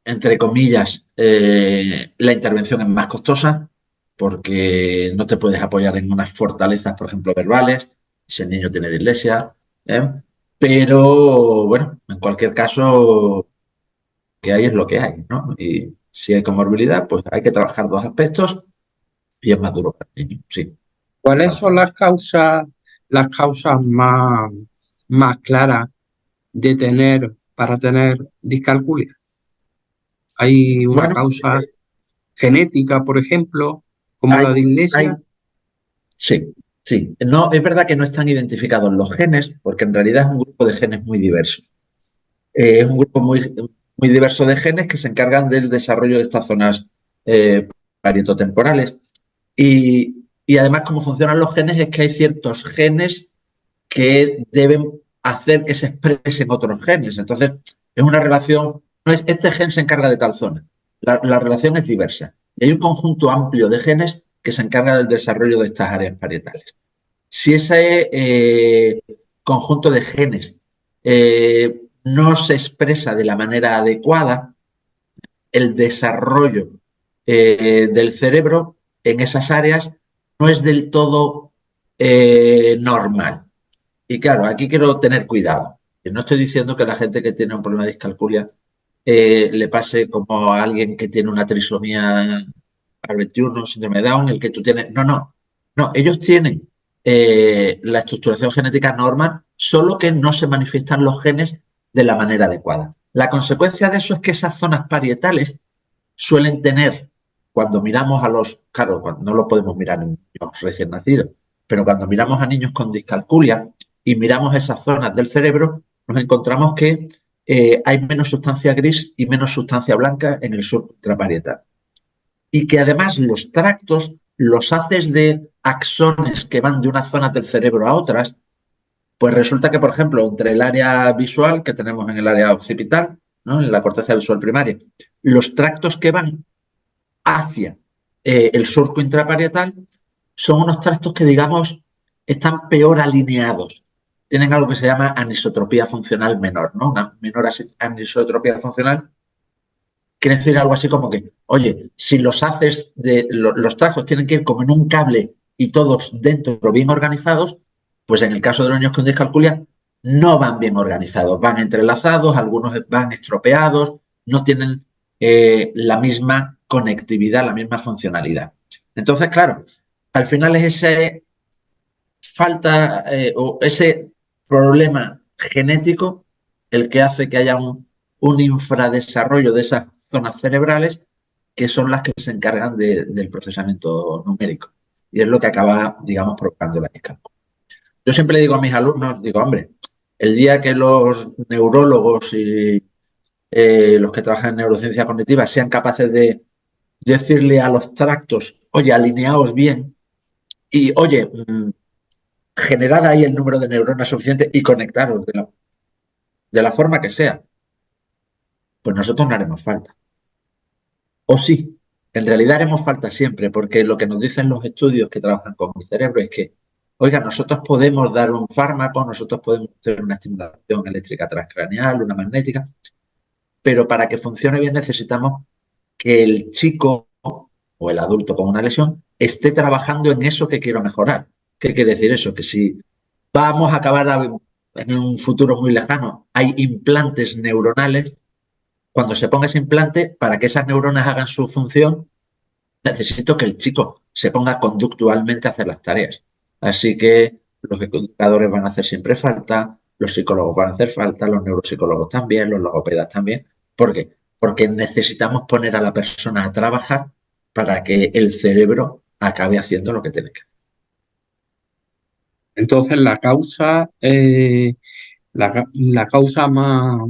[SPEAKER 2] entre comillas, la intervención es más costosa porque no te puedes apoyar en unas fortalezas, por ejemplo, verbales, si el niño tiene dislexia. ¿eh? Pero, bueno, en cualquier caso, lo que hay es lo que hay, ¿no? Y si hay comorbilidad, pues hay que trabajar dos aspectos y es más duro para el niño, sí.
[SPEAKER 1] ¿Cuáles son las causas más claras de para tener discalculia? ¿Hay una
[SPEAKER 2] Bueno,
[SPEAKER 1] causa genética, por ejemplo, como
[SPEAKER 2] hay,
[SPEAKER 1] la
[SPEAKER 2] hay
[SPEAKER 1] dislexia?
[SPEAKER 2] Sí, sí. No, es verdad que no están identificados los genes, porque en realidad es un grupo de genes muy diversos. Es un grupo muy diverso de genes que se encargan del desarrollo de estas zonas parietotemporales. Y además, cómo funcionan los genes es que hay ciertos genes que deben hacer que se expresen otros genes. Entonces, es una relación, no es este gen se encarga de tal zona. La relación es diversa. Y hay un conjunto amplio de genes que se encarga del desarrollo de estas áreas parietales. Si ese conjunto de genes no se expresa de la manera adecuada, el desarrollo del cerebro en esas áreas no es del todo normal. Y claro, aquí quiero tener cuidado. No estoy diciendo que la gente que tiene un problema de discalculia le pase como a alguien que tiene una trisomía al 21, síndrome de Down, el que tú tienes. No, no. No, ellos tienen la estructuración genética normal, solo que no se manifiestan los genes de la manera adecuada. La consecuencia de eso es que esas zonas parietales suelen tener, cuando miramos a los, claro, no lo podemos mirar en niños recién nacidos, pero cuando miramos a niños con discalculia y miramos esas zonas del cerebro, nos encontramos que hay menos sustancia gris y menos sustancia blanca en el surco intraparietal. Y que además los tractos, los haces de axones que van de unas zonas del cerebro a otras, pues resulta que, por ejemplo, entre el área visual que tenemos en el área occipital, ¿no?, en la corteza visual primaria, los tractos que van hacia el surco intraparietal son unos tractos que, digamos, están peor alineados. Tienen algo que se llama anisotropía funcional menor, ¿no? Una menor anisotropía funcional quiere decir algo así como que, oye, si los haces de los tractos tienen que ir como en un cable y todos dentro bien organizados, pues en el caso de los niños con discalculia no van bien organizados, van entrelazados, algunos van estropeados, no tienen la misma conectividad, la misma funcionalidad. Entonces, claro, al final es ese falta o ese problema genético el que hace que haya un infradesarrollo de esas zonas cerebrales que son las que se encargan del procesamiento numérico. Y es lo que acaba, digamos, provocando la discalculia. Yo siempre digo a mis alumnos, digo, hombre, el día que los neurólogos y los que trabajan en neurociencia cognitiva sean capaces de decirle a los tractos, oye, alineaos bien y, oye, generad ahí el número de neuronas suficiente y conectaros de la forma que sea, pues nosotros no haremos falta. O sí, en realidad haremos falta siempre, porque lo que nos dicen los estudios que trabajan con el cerebro es que, oiga, nosotros podemos dar un fármaco, nosotros podemos hacer una estimulación eléctrica transcraneal, una magnética, pero para que funcione bien necesitamos que el chico o el adulto con una lesión esté trabajando en eso que quiero mejorar. ¿Qué quiere decir eso? Que si vamos a acabar en un futuro muy lejano, hay implantes neuronales, cuando se ponga ese implante, para que esas neuronas hagan su función, necesito que el chico se ponga conductualmente a hacer las tareas. Así que los educadores van a hacer siempre falta, los psicólogos van a hacer falta, los neuropsicólogos también, los logopedas también. ¿Por qué? Porque necesitamos poner a la persona a trabajar para que el cerebro acabe haciendo lo que tiene que hacer.
[SPEAKER 1] Entonces la causa más,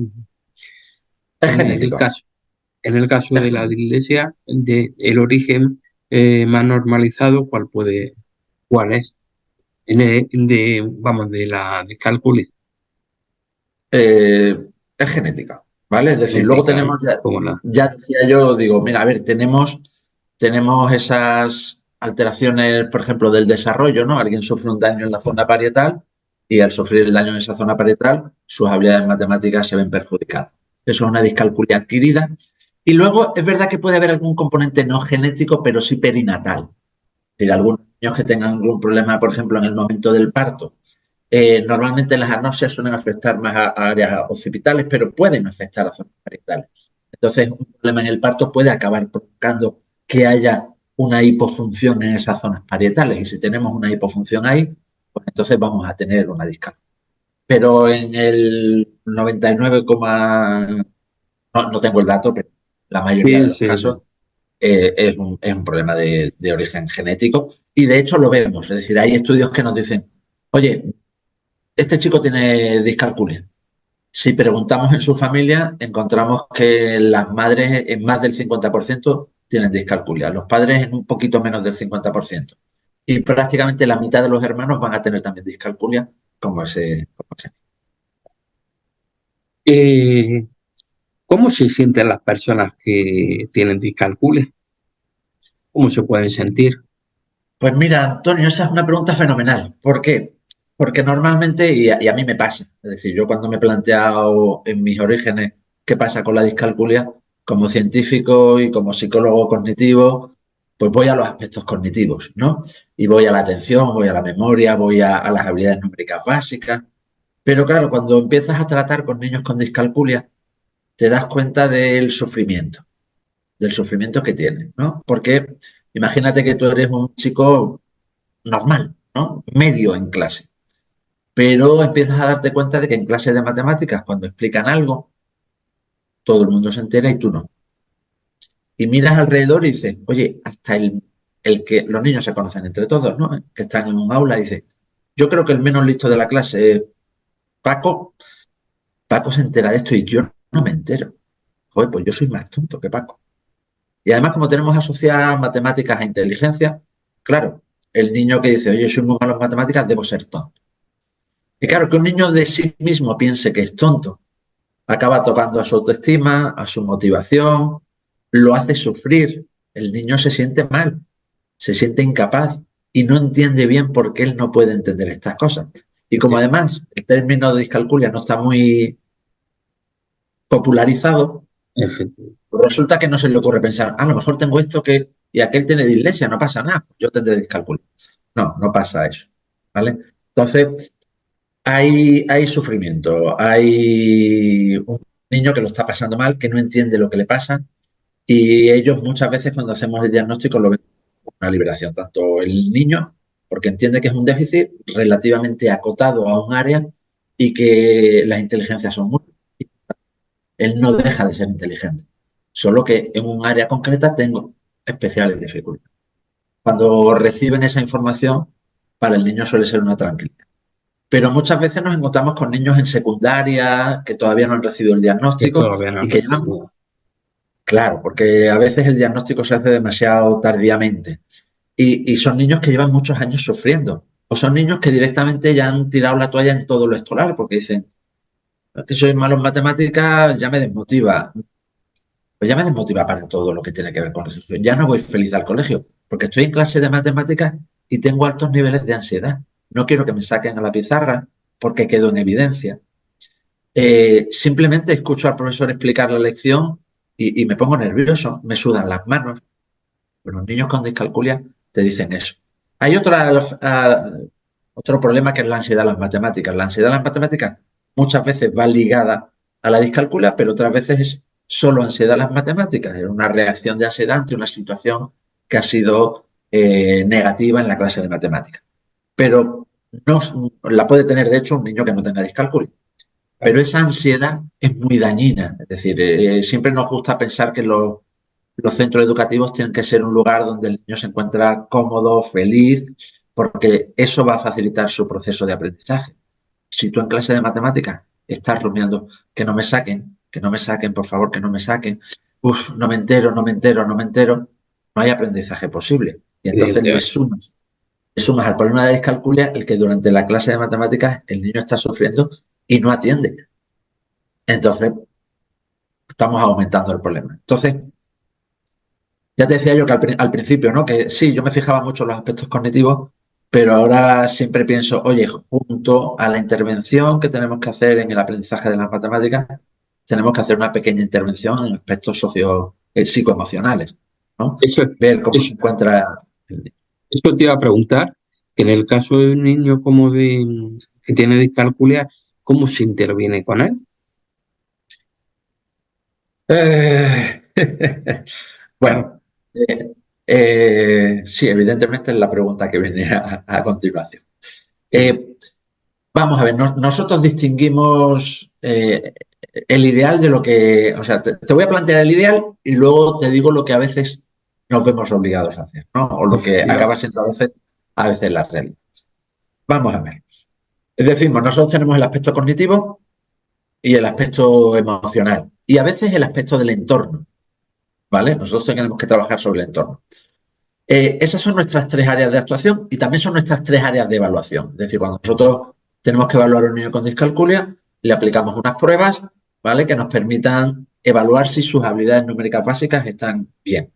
[SPEAKER 2] Es
[SPEAKER 1] en el
[SPEAKER 2] genético.
[SPEAKER 1] caso, en el caso
[SPEAKER 2] Es
[SPEAKER 1] de la
[SPEAKER 2] genético.
[SPEAKER 1] dislexia, el origen más normalizado, ¿cuál es? Vamos, de la discalculia
[SPEAKER 2] Es genética, ¿vale? Es decir, luego
[SPEAKER 1] genética,
[SPEAKER 2] tenemos, ya,
[SPEAKER 1] como la...
[SPEAKER 2] ya decía yo, digo, mira, a ver, tenemos esas alteraciones, por ejemplo, del desarrollo, ¿no? Alguien sufre un daño en la zona parietal y al sufrir el daño en esa zona parietal, sus habilidades matemáticas se ven perjudicadas. Eso es una discalculia adquirida. Y luego es verdad que puede haber algún componente no genético, pero sí perinatal. Es decir, algunos niños que tengan algún problema, por ejemplo, en el momento del parto, normalmente las anosias suelen afectar más a áreas occipitales, pero pueden afectar a zonas parietales. Entonces, un problema en el parto puede acabar provocando que haya una hipofunción en esas zonas parietales. Y si tenemos una hipofunción ahí, pues entonces vamos a tener una discapacidad. Pero en el 99, no tengo el dato, pero la mayoría de
[SPEAKER 1] Sí,
[SPEAKER 2] los
[SPEAKER 1] sí,
[SPEAKER 2] casos
[SPEAKER 1] sí.
[SPEAKER 2] es un problema de origen genético. Y de hecho lo vemos. Es decir, hay estudios que nos dicen, oye, este chico tiene discalculia. Si preguntamos en su familia, encontramos que las madres en más del 50% tienen discalculia, los padres en un poquito menos del 50%. Y prácticamente la mitad de los hermanos van a tener también discalculia, como ese.
[SPEAKER 1] Eh, ¿Cómo se sienten las personas que tienen discalculia? ¿Cómo se pueden sentir?
[SPEAKER 2] Pues mira, Antonio, esa es una pregunta fenomenal. ¿Por qué? Porque normalmente, y a mí me pasa, es decir, yo cuando me he planteado en mis orígenes qué pasa con la discalculia, como científico y como psicólogo cognitivo, pues voy a los aspectos cognitivos, ¿no? Y voy a la atención, voy a la memoria, voy a las habilidades numéricas básicas. Pero claro, cuando empiezas a tratar con niños con discalculia, te das cuenta del sufrimiento que tienen, ¿no? Porque imagínate que tú eres un chico normal, ¿no? Medio en clase. Pero empiezas a darte cuenta de que en clase de matemáticas, cuando explican algo, todo el mundo se entera y tú no. Y miras alrededor y dices, oye, hasta el que los niños se conocen entre todos, ¿no? Que están en un aula y dices, yo creo que el menos listo de la clase es Paco. Paco se entera de esto y yo no me entero. Joder, pues yo soy más tonto que Paco. Y además, como tenemos asociadas matemáticas a inteligencia, claro, el niño que dice, oye, soy muy malo en matemáticas, debo ser tonto. Y claro, que un niño de sí mismo piense que es tonto, acaba tocando a su autoestima, a su motivación, lo hace sufrir. El niño se siente mal, se siente incapaz y no entiende bien por qué él no puede entender estas cosas. Y como
[SPEAKER 1] Efecti-
[SPEAKER 2] además el término de discalculia no está muy popularizado,
[SPEAKER 1] efecti-
[SPEAKER 2] pues resulta que no se le ocurre pensar, a lo mejor tengo esto que, y aquel tiene dislexia, no pasa nada, yo tendré discalculia. No, no pasa eso. ¿Vale? Entonces, hay sufrimiento, hay un niño que lo está pasando mal, que no entiende lo que le pasa y ellos muchas veces cuando hacemos el diagnóstico lo ven como una liberación, tanto el niño, porque entiende que es un déficit relativamente acotado a un área y que las inteligencias son múltiples. Él no deja de ser inteligente, solo que en un área concreta tengo especiales dificultades. Cuando reciben esa información, para el niño suele ser una tranquilidad. Pero muchas veces nos encontramos con niños en secundaria que todavía no han recibido el
[SPEAKER 1] que
[SPEAKER 2] diagnóstico
[SPEAKER 1] todavía no
[SPEAKER 2] y
[SPEAKER 1] han
[SPEAKER 2] que llevan,
[SPEAKER 1] recibido.
[SPEAKER 2] claro, porque a veces el diagnóstico se hace demasiado tardíamente y son niños que llevan muchos años sufriendo o son niños que directamente ya han tirado la toalla en todo lo escolar porque dicen que soy malo en matemáticas, ya me desmotiva. Pues ya me desmotiva para todo lo que tiene que ver con eso. Ya no voy feliz al colegio porque estoy en clase de matemáticas y tengo altos niveles de ansiedad. No quiero que me saquen a la pizarra porque quedo en evidencia. Simplemente escucho al profesor explicar la lección y me pongo nervioso, me sudan las manos. Pero los niños con discalculia te dicen eso. Hay otro problema que es la ansiedad a las matemáticas. La ansiedad a las matemáticas muchas veces va ligada a la discalculia, pero otras veces es solo ansiedad a las matemáticas. Es una reacción de ansiedad ante una situación que ha sido negativa en la clase de matemáticas. Pero no la puede tener, de hecho, un niño que no tenga discalculia. Pero esa ansiedad es muy dañina. Es decir, siempre nos gusta pensar que los centros educativos tienen que ser un lugar donde el niño se encuentra cómodo, feliz, porque eso va a facilitar su proceso de aprendizaje. Si tú en clase de matemáticas estás rumiando, que no me saquen, que no me saquen, por favor, que no me saquen, uf, no me entero, no me entero, no me entero, no hay aprendizaje posible. Y entonces
[SPEAKER 1] Evidentemente.
[SPEAKER 2] le sumas al problema de discalculia el que durante la clase de matemáticas el niño está sufriendo y no atiende. Entonces, estamos aumentando el problema. Entonces, ya te decía yo que al principio, ¿no? Que sí, yo me fijaba mucho en los aspectos cognitivos, pero ahora siempre pienso, oye, junto a la intervención que tenemos que hacer en el aprendizaje de las matemáticas, tenemos que hacer una pequeña intervención en aspectos psicoemocionales, ¿no?
[SPEAKER 1] Eso,
[SPEAKER 2] Ver cómo se
[SPEAKER 1] eso,
[SPEAKER 2] encuentra el
[SPEAKER 1] eso te iba a preguntar, que en el caso de un niño que tiene discalculia, ¿cómo se interviene con él?
[SPEAKER 2] Eh,
[SPEAKER 1] Claro,
[SPEAKER 2] bueno, sí, evidentemente es la pregunta que viene a continuación.
[SPEAKER 1] sí.
[SPEAKER 2] Eh, Vamos a ver, nosotros distinguimos el ideal de lo que, o sea, te voy a plantear el ideal y luego te digo lo que a veces nos vemos obligados a hacer, ¿no? O lo que acaba
[SPEAKER 1] Efectivamente.
[SPEAKER 2] siendo a veces la realidad. Vamos a ver. Es decir, nosotros tenemos el aspecto cognitivo y el aspecto emocional. Y a veces el aspecto del entorno, ¿vale? Nosotros tenemos que trabajar sobre el entorno. Esas son nuestras 3 áreas de actuación y también son nuestras 3 áreas de evaluación. Es decir, cuando nosotros tenemos que evaluar a un niño con discalculia, le aplicamos unas pruebas, ¿vale? Que nos permitan evaluar si sus habilidades numéricas básicas están bien.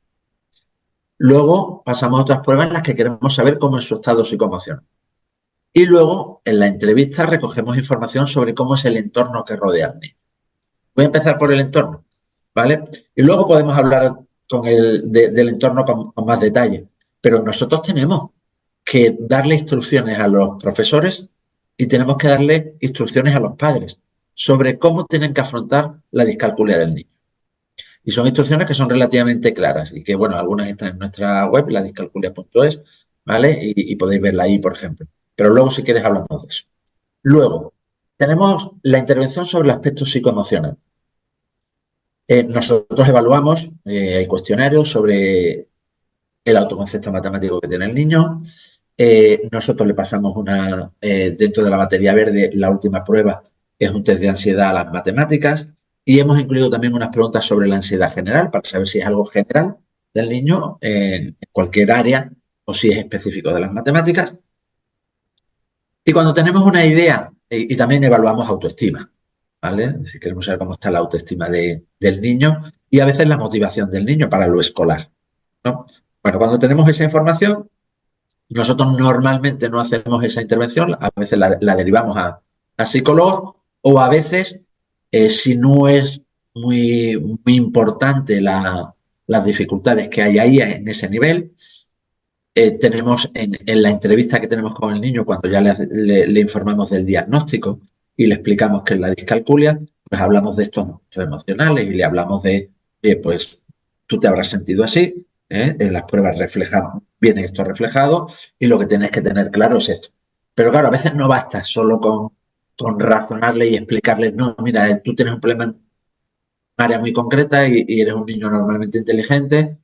[SPEAKER 2] Luego pasamos a otras pruebas en las que queremos saber cómo es su estado psicoemocional. Y luego, en la entrevista, recogemos información sobre cómo es el entorno que rodea al niño. Voy a empezar por el entorno, ¿vale? Y luego podemos hablar del entorno con más detalle. Pero nosotros tenemos que darle instrucciones a los profesores y tenemos que darle instrucciones a los padres sobre cómo tienen que afrontar la discalculia del niño. Y son instrucciones que son relativamente claras y que, bueno, algunas están en nuestra web, ladiscalculia.es, ¿vale? Y podéis verla ahí, por ejemplo. Pero luego, si quieres, hablamos de eso. Luego, tenemos la intervención sobre el aspecto psicoemocional. Nosotros evaluamos, hay cuestionarios sobre el autoconcepto matemático que tiene el niño. Nosotros le pasamos dentro de la batería verde, la última prueba es un test de ansiedad a las matemáticas y hemos incluido también unas preguntas sobre la ansiedad general para saber si es algo general del niño en cualquier área o si es específico de las matemáticas. Y cuando tenemos una idea, y también evaluamos autoestima, ¿vale? Si queremos saber cómo está la autoestima del niño y a veces la motivación del niño para lo escolar, ¿no? Bueno, cuando tenemos esa información, nosotros normalmente no hacemos esa intervención, a veces la derivamos a psicólogos o a veces, si no es muy importante las dificultades que hay ahí en ese nivel, tenemos en la entrevista que tenemos con el niño, cuando ya le informamos del diagnóstico y le explicamos que es la discalculia, pues hablamos de estos aspectos emocionales y le hablamos pues tú te habrás sentido así, en las pruebas viene esto reflejado y lo que tienes que tener claro es esto. Pero claro, a veces no basta solo con razonarle y explicarle, no, mira, tú tienes un problema en un área muy concreta y eres un niño normalmente inteligente,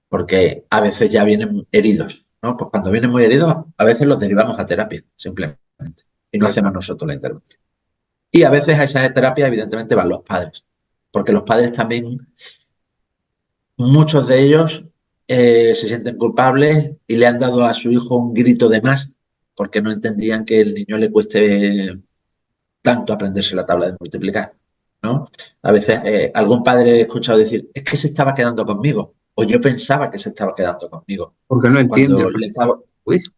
[SPEAKER 2] porque a veces ya vienen heridos, ¿no? Pues cuando vienen muy heridos, a veces los derivamos a terapia, simplemente, y no hacemos nosotros la intervención. Y a veces a esa terapia, evidentemente, van los padres, porque los padres también, muchos de ellos se sienten culpables y le han dado a su hijo un grito de más porque no entendían que el niño le cueste tanto aprenderse la tabla de multiplicar, ¿no? A veces algún padre he escuchado decir, es que se estaba quedando conmigo, o yo pensaba que se estaba quedando conmigo.
[SPEAKER 1] Porque no entiende.
[SPEAKER 2] Cuando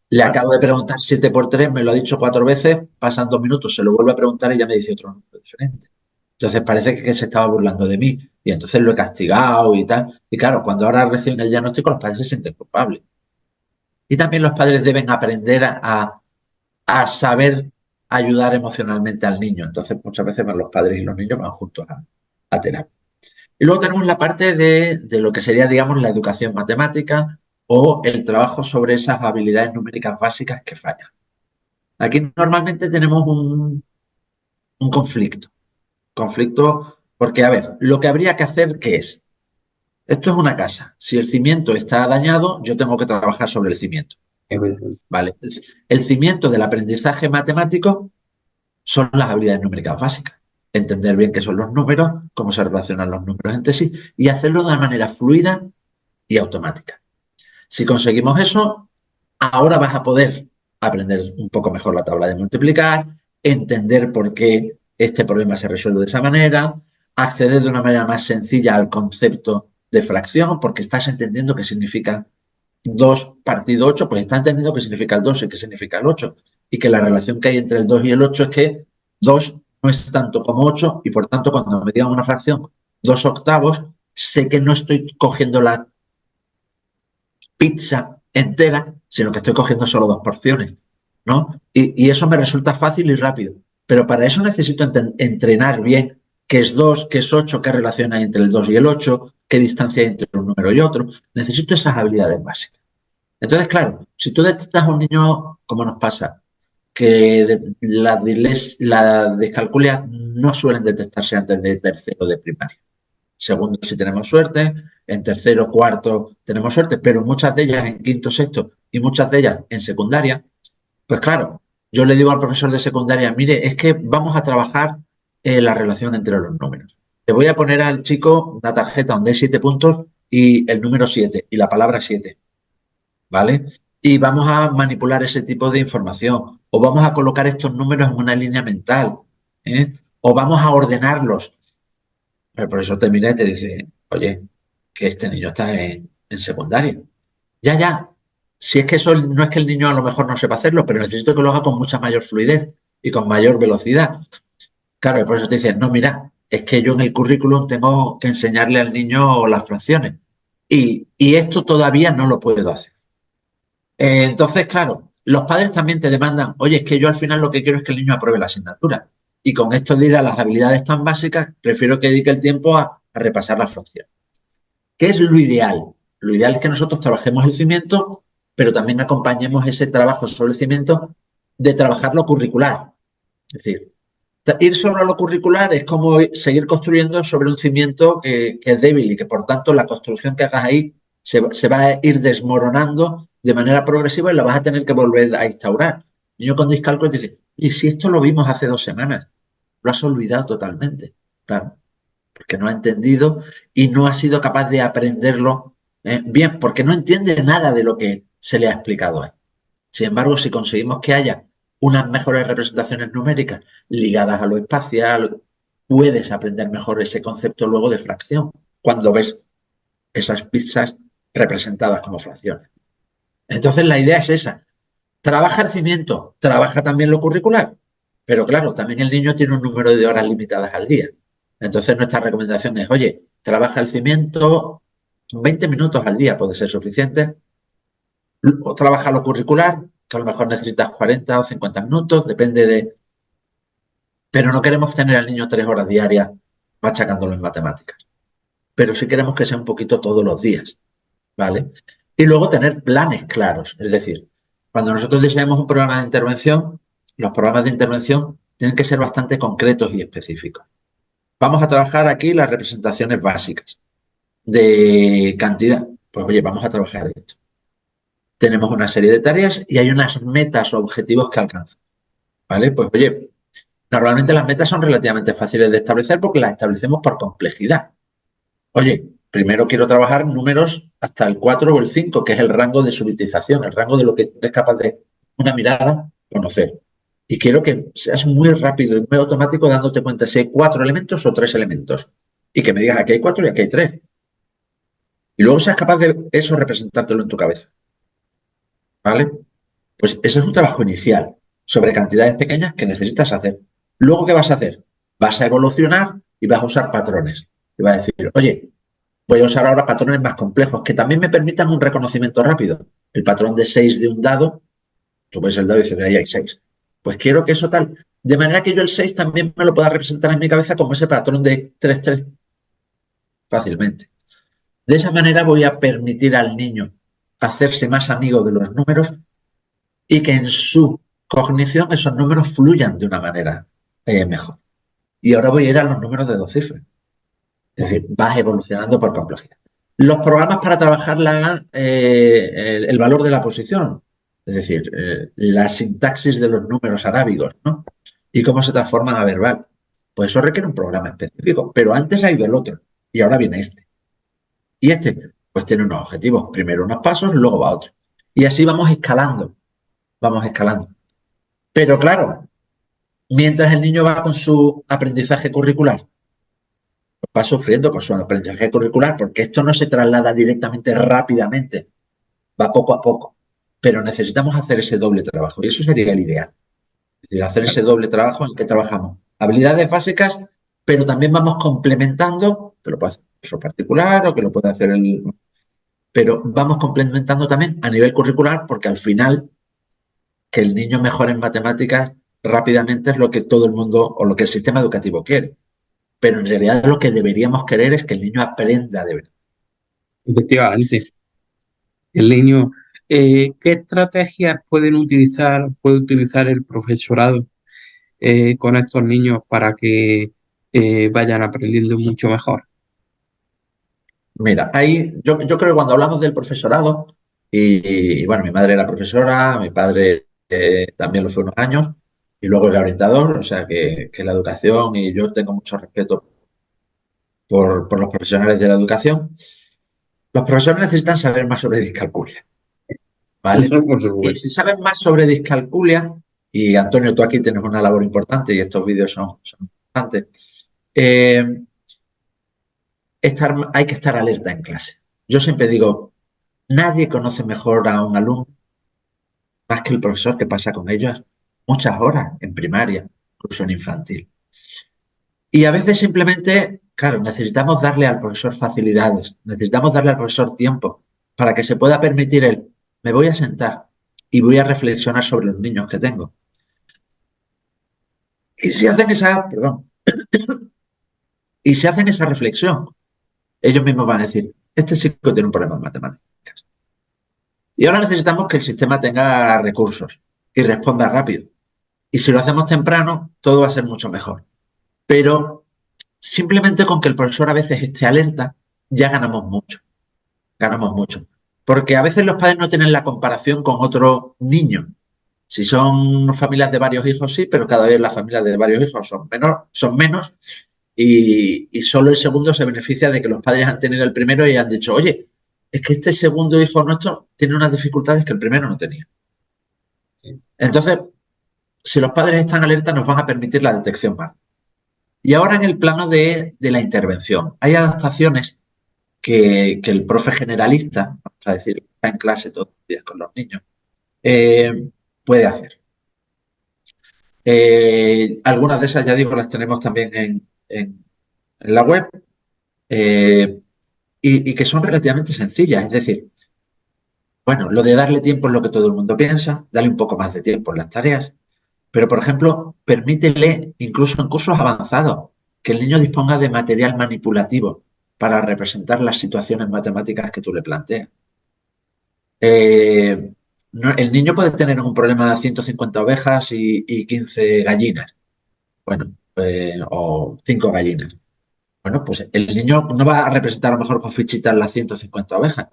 [SPEAKER 2] le acabo de preguntar 7 por 3, me lo ha dicho 4 veces, pasan 2 minutos, se lo vuelvo a preguntar y ya me dice otro número diferente. Entonces parece que se estaba burlando de mí y entonces lo he castigado y tal. Y claro, cuando ahora reciben el diagnóstico, los padres se sienten culpables. Y también los padres deben aprender a saber ayudar emocionalmente al niño. Entonces, muchas veces los padres y los niños van juntos a terapia. Y luego tenemos la parte de lo que sería, digamos, la educación matemática o el trabajo sobre esas habilidades numéricas básicas que fallan. Aquí normalmente tenemos un conflicto. Conflicto porque, a ver, lo que habría que hacer, ¿qué es? Esto es una casa. Si el cimiento está dañado, yo tengo que trabajar sobre el cimiento. ¿Vale? El cimiento del aprendizaje matemático son las habilidades numéricas básicas. Entender bien qué son los números, cómo se relacionan los números entre sí y hacerlo de una manera fluida y automática. Si conseguimos eso, ahora vas a poder aprender un poco mejor la tabla de multiplicar, entender por qué este problema se resuelve de esa manera, acceder de una manera más sencilla al concepto de fracción, porque estás entendiendo qué significa 2 partido 8, pues está entendiendo qué significa el 2 y qué significa el 8. Y que la relación que hay entre el 2 y el 8 es que 2 no es tanto como 8 y por tanto cuando me digan una fracción 2 octavos, sé que no estoy cogiendo la pizza entera, sino que estoy cogiendo solo 2 porciones, ¿no? Y eso me resulta fácil y rápido. Pero para eso necesito entrenar bien qué es 2, qué es 8, qué relación hay entre el 2 y el 8, qué distancia hay entre un número y otro. Necesito esas habilidades básicas. Entonces, claro, si tú detectas a un niño, como nos pasa, que las discalculias no suelen detectarse antes de tercero de primaria. Segundo, si tenemos suerte, en tercero, cuarto tenemos suerte, pero muchas de ellas en quinto, sexto y muchas de ellas en secundaria, pues claro, yo le digo al profesor de secundaria, mire, es que vamos a trabajar la relación entre los números. Le voy a poner al chico una tarjeta donde hay 7 puntos y el número 7 y la palabra 7, ¿vale? Y vamos a manipular ese tipo de información o vamos a colocar estos números en una línea mental, ¿eh? O vamos a ordenarlos. El profesor te mira y te dice, oye, que este niño está en secundaria. Ya, ya. Si es que eso no es que el niño a lo mejor no sepa hacerlo, pero necesito que lo haga con mucha mayor fluidez y con mayor velocidad. Claro, y por eso te dicen, no, mira, es que yo en el currículum tengo que enseñarle al niño las fracciones y esto todavía no lo puedo hacer. Entonces, claro, los padres también te demandan, oye, es que yo al final lo que quiero es que el niño apruebe la asignatura. Y con esto de ir a las habilidades tan básicas, prefiero que dedique el tiempo a repasar la fracción. ¿Qué es lo ideal? Lo ideal es que nosotros trabajemos el cimiento, pero también acompañemos ese trabajo sobre el cimiento de trabajar lo curricular. Es decir, ir sobre lo curricular es como seguir construyendo sobre un cimiento que es débil y que por tanto la construcción que hagas ahí se va a ir desmoronando de manera progresiva y la vas a tener que volver a instaurar. El niño con discalculia te dice, y si esto lo vimos hace 2 semanas, lo has olvidado totalmente. Claro, porque no ha entendido y no ha sido capaz de aprenderlo bien, porque no entiende nada de lo que se le ha explicado ahí. Sin embargo, si conseguimos que haya unas mejores representaciones numéricas ligadas a lo espacial, puedes aprender mejor ese concepto luego de fracción cuando ves esas pizzas representadas como fracciones. Entonces, la idea es esa. Trabaja el cimiento, trabaja también lo curricular, pero claro, también el niño tiene un número de horas limitadas al día. Entonces, nuestra recomendación es, oye, trabaja el cimiento 20 minutos al día, puede ser suficiente, o trabaja lo curricular, que a lo mejor necesitas 40 o 50 minutos, depende de... Pero no queremos tener al niño 3 horas diarias machacándolo en matemáticas. Pero sí queremos que sea un poquito todos los días, ¿vale? Y luego tener planes claros. Es decir, cuando nosotros diseñamos un programa de intervención, los programas de intervención tienen que ser bastante concretos y específicos. Vamos a trabajar aquí las representaciones básicas de cantidad. Pues oye, vamos a trabajar esto. Tenemos una serie de tareas y hay unas metas o objetivos que alcanzar. ¿Vale? Pues oye, normalmente las metas son relativamente fáciles de establecer porque las establecemos por complejidad. Oye, primero quiero trabajar números hasta el 4 o el 5, que es el rango de subitización, el rango de lo que eres capaz de una mirada conocer. Y quiero que seas muy rápido y muy automático dándote cuenta si hay 4 elementos o 3 elementos. Y que me digas aquí hay 4 y aquí hay 3. Y luego seas capaz de eso representártelo en tu cabeza. ¿Vale? Pues ese es un trabajo inicial sobre cantidades pequeñas que necesitas hacer. Luego, ¿qué vas a hacer? Vas a evolucionar y vas a usar patrones. Y vas a decir, oye, voy a usar ahora patrones más complejos que también me permitan un reconocimiento rápido. El patrón de 6 de un dado, tú ves el dado y dices, ahí hay 6. Pues quiero que eso tal, de manera que yo el 6 también me lo pueda representar en mi cabeza como ese patrón de 3-3 fácilmente. De esa manera voy a permitir al niño hacerse más amigo de los números y que en su cognición esos números fluyan de una manera mejor. Y ahora voy a ir a los números de 2 cifras. Es decir, vas evolucionando por complejidad. Los programas para trabajar el valor de la posición, es decir, la sintaxis de los números arábigos, ¿no? Y cómo se transforman a verbal. Pues eso requiere un programa específico, pero antes ha ido el otro y ahora viene este. Y este, pues tiene unos objetivos, primero unos pasos, luego va otro. Y así vamos escalando, vamos escalando. Pero claro, mientras el niño va con su aprendizaje curricular, va sufriendo con su aprendizaje curricular porque esto no se traslada directamente rápidamente, va poco a poco. Pero necesitamos hacer ese doble trabajo y eso sería el ideal. Es decir, hacer ese doble trabajo en que trabajamos habilidades básicas, pero también vamos complementando, que lo puede hacer el profesor particular o que lo puede hacer el... Pero vamos complementando también a nivel curricular porque al final que el niño mejore en matemáticas rápidamente es lo que todo el mundo o lo que el sistema educativo quiere. Pero en realidad lo que deberíamos querer es que el niño aprenda de verdad.
[SPEAKER 1] Efectivamente. El niño, ¿qué estrategias puede utilizar el profesorado con estos niños para que vayan aprendiendo mucho mejor?
[SPEAKER 2] Mira, ahí yo creo que cuando hablamos del profesorado, bueno, mi madre era profesora, mi padre también lo fue unos años, y luego el orientador, o sea que la educación, y yo tengo mucho respeto por los profesionales de la educación. Los profesores necesitan saber más sobre discalculia, ¿vale?
[SPEAKER 1] Eso por
[SPEAKER 2] Y
[SPEAKER 1] supuesto.
[SPEAKER 2] si saben más sobre discalculia, y Antonio, tú aquí tienes una labor importante y estos vídeos son importantes, eh, hay que estar alerta en clase. Yo siempre digo, nadie conoce mejor a un alumno más que el profesor que pasa con ellos muchas horas en primaria, incluso en infantil. Y a veces simplemente, claro, necesitamos darle al profesor facilidades, necesitamos darle al profesor tiempo para que se pueda permitir me voy a sentar y voy a reflexionar sobre los niños que tengo. Y si hacen perdón, y si hacen esa reflexión, ellos mismos van a decir, este chico tiene un problema en matemáticas. Y ahora necesitamos que el sistema tenga recursos y responda rápido. Y si lo hacemos temprano, todo va a ser mucho mejor. Pero simplemente con que el profesor a veces esté alerta, ya ganamos mucho. Ganamos mucho. Porque a veces los padres no tienen la comparación con otro niño. Si son familias de varios hijos, sí, pero cada vez las familias de varios hijos son menos y solo el segundo se beneficia de que los padres han tenido el primero y han dicho, oye, es que este segundo hijo nuestro tiene unas dificultades que el primero no tenía. Entonces, si los padres están alerta, nos van a permitir la detección más. Y ahora en el plano de la intervención. Hay adaptaciones que el profe generalista, vamos a decir, está en clase todos los días con los niños, puede hacer. Algunas de esas, ya digo, las tenemos también en la web y que son relativamente sencillas. Es decir, bueno, lo de darle tiempo es lo que todo el mundo piensa, darle un poco más de tiempo en las tareas, pero, por ejemplo, permítele, incluso en cursos avanzados, que el niño disponga de material manipulativo para representar las situaciones matemáticas que tú le planteas. El niño puede tener un problema de 150 ovejas y 15 gallinas, bueno, o 5 gallinas. Bueno, pues el niño no va a representar a lo mejor con fichitas las 150 ovejas,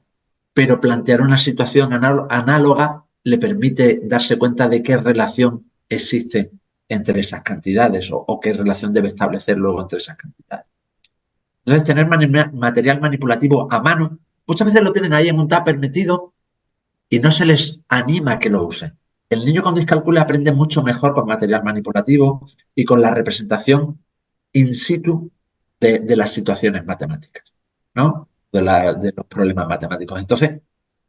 [SPEAKER 2] pero plantear una situación análoga le permite darse cuenta de qué relación existe entre esas cantidades o qué relación debe establecer luego entre esas cantidades. Entonces, tener material manipulativo a mano, muchas veces lo tienen ahí en un tupper metido y no se les anima a que lo usen. El niño con discalculia aprende mucho mejor con material manipulativo y con la representación in situ de las situaciones matemáticas, ¿no? De los problemas matemáticos. Entonces,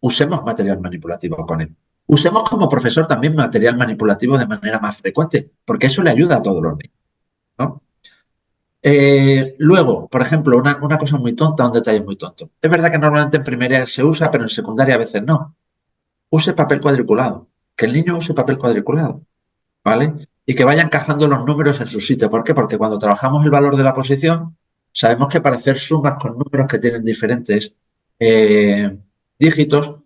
[SPEAKER 2] usemos material manipulativo con él. Usemos como profesor también material manipulativo de manera más frecuente, porque eso le ayuda a todos los niños, ¿no? Luego, por ejemplo, una cosa muy tonta, un detalle muy tonto. Es verdad que normalmente en primaria se usa, pero en secundaria a veces no. Use papel cuadriculado, que el niño use papel cuadriculado, ¿vale? Y que vaya encajando los números en su sitio. ¿Por qué? Porque cuando trabajamos el valor de la posición, sabemos que para hacer sumas con números que tienen diferentes dígitos,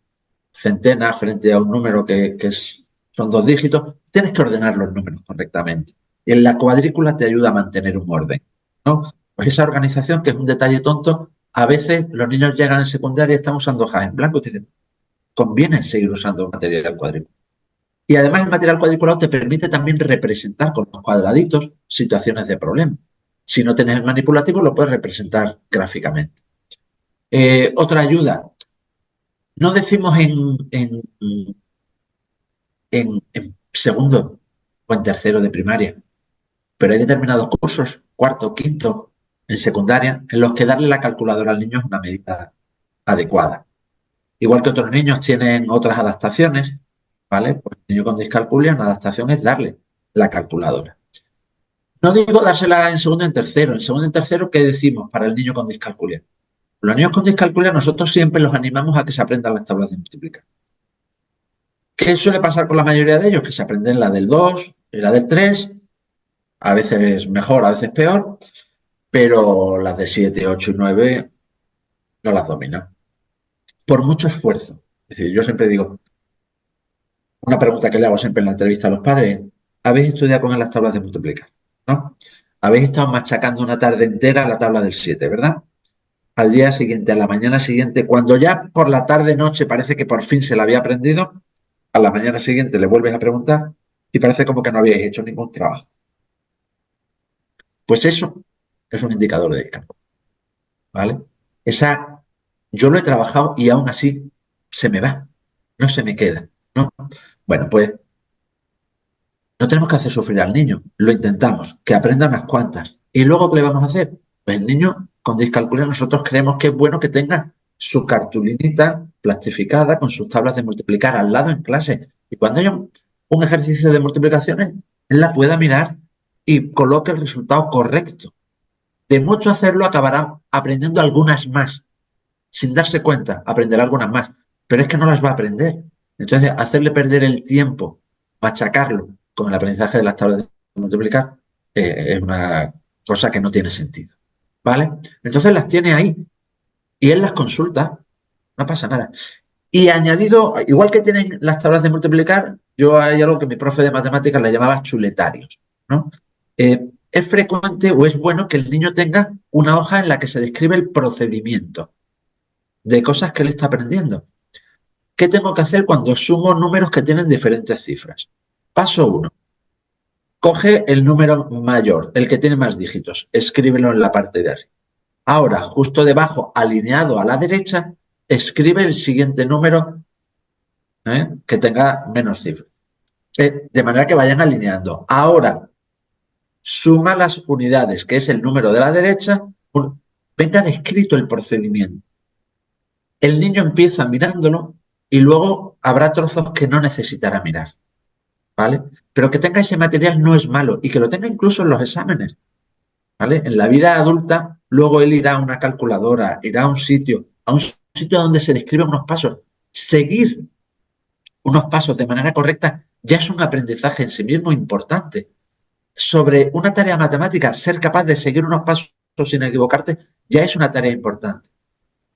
[SPEAKER 2] centenas frente a un número son 2 dígitos, tienes que ordenar los números correctamente. Y en la cuadrícula te ayuda a mantener un orden, ¿no? Pues esa organización, que es un detalle tonto, a veces los niños llegan en secundaria y están usando hojas en blanco y te dicen, conviene seguir usando material cuadriculado. Y además el material cuadriculado te permite también representar con los cuadraditos situaciones de problema. Si no tienes el manipulativo, lo puedes representar gráficamente. Otra ayuda. No decimos en segundo o en tercero de primaria, pero hay determinados cursos, cuarto, quinto, en secundaria, en los que darle la calculadora al niño es una medida adecuada. Igual que otros niños tienen otras adaptaciones, ¿vale? Pues el niño con discalculia, una adaptación es darle la calculadora. No digo dársela en segundo y en tercero. En segundo y en tercero, ¿qué decimos para el niño con discalculia? Los niños con discalculia nosotros siempre los animamos a que se aprendan las tablas de multiplicar. ¿Qué suele pasar con la mayoría de ellos? Que se aprenden la del 2 y la del 3, a veces mejor, a veces peor, pero las de 7, 8 y 9 no las dominan. Por mucho esfuerzo. Es decir, yo siempre digo, una pregunta que le hago siempre en la entrevista a los padres, ¿habéis estudiado con él las tablas de multiplicar? ¿No? Habéis estado machacando una tarde entera la tabla del 7, ¿verdad? Al día siguiente, a la mañana siguiente, cuando ya por la tarde noche parece que por fin se la había aprendido, a la mañana siguiente le vuelves a preguntar y parece como que no habíais hecho ningún trabajo. Pues eso es un indicador de discalculia, ¿vale? Esa, yo lo he trabajado y aún así se me va, no se me queda, ¿no? Bueno, pues no tenemos que hacer sufrir al niño, lo intentamos, que aprenda unas cuantas. ¿Y luego qué le vamos a hacer? Pues el niño con discalculia nosotros creemos que es bueno que tenga su cartulinita plastificada con sus tablas de multiplicar al lado en clase. Y cuando haya un ejercicio de multiplicaciones, él la pueda mirar y coloque el resultado correcto. De mucho hacerlo acabará aprendiendo algunas más. Sin darse cuenta, aprenderá algunas más. Pero es que no las va a aprender. Entonces, hacerle perder el tiempo, machacarlo con el aprendizaje de las tablas de multiplicar, es una cosa que no tiene sentido. ¿Vale? Entonces las tiene ahí y él las consulta, no pasa nada. Y añadido, igual que tienen las tablas de multiplicar, yo hay algo que mi profe de matemáticas le llamaba chuletarios, ¿no? Es frecuente o es bueno que el niño tenga una hoja en la que se describe el procedimiento de cosas que él está aprendiendo. ¿Qué tengo que hacer cuando sumo números que tienen diferentes cifras? Paso 1. Coge el número mayor, el que tiene más dígitos, escríbelo en la parte de arriba. Ahora, justo debajo, alineado a la derecha, escribe el siguiente número que tenga menos cifras. De manera que vayan alineando. Ahora, suma las unidades, que es el número de la derecha. Venga descrito el procedimiento. El niño empieza mirándolo y luego habrá trozos que no necesitará mirar, ¿vale? Pero que tenga ese material no es malo y que lo tenga incluso en los exámenes, ¿vale? En la vida adulta, luego él irá a una calculadora, irá a un sitio donde se describen unos pasos. Seguir unos pasos de manera correcta ya es un aprendizaje en sí mismo importante. Sobre una tarea matemática, ser capaz de seguir unos pasos sin equivocarte ya es una tarea importante.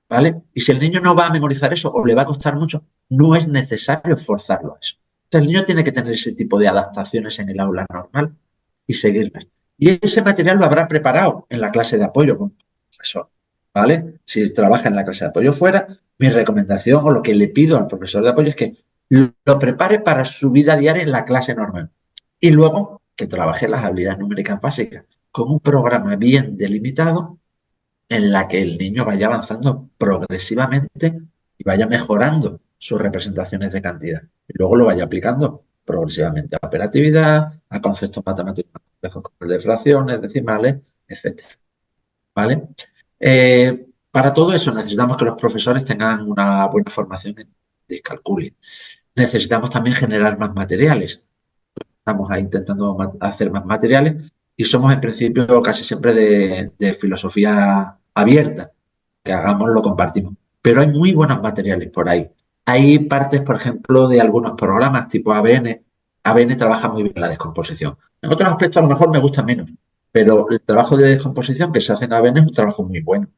[SPEAKER 2] ¿Vale? Y si el niño no va a memorizar eso o le va a costar mucho, no es necesario forzarlo a eso. Entonces, el niño tiene que tener ese tipo de adaptaciones en el aula normal y seguirlas. Y ese material lo habrá preparado en la clase de apoyo con el profesor, ¿vale? Si trabaja en la clase de apoyo fuera, mi recomendación o lo que le pido al profesor de apoyo es que lo prepare para su vida diaria en la clase normal. Y luego que trabaje las habilidades numéricas básicas con un programa bien delimitado en la que el niño vaya avanzando progresivamente y vaya mejorando sus representaciones de cantidad. Y luego lo vaya aplicando progresivamente a operatividad, a conceptos matemáticos más complejos como el de fracciones, decimales, etcétera. ¿Vale? Para todo eso necesitamos que los profesores tengan una buena formación en discalculia. Necesitamos también generar más materiales. Estamos ahí intentando hacer más materiales y somos en principio casi siempre de filosofía abierta, que hagamos lo compartimos. Pero hay muy buenos materiales por ahí. Hay partes, por ejemplo, de algunos programas tipo ABN. ABN trabaja muy bien la descomposición. En otros aspectos a lo mejor me gusta menos, pero el trabajo de descomposición que se hace en ABN es un trabajo muy bueno.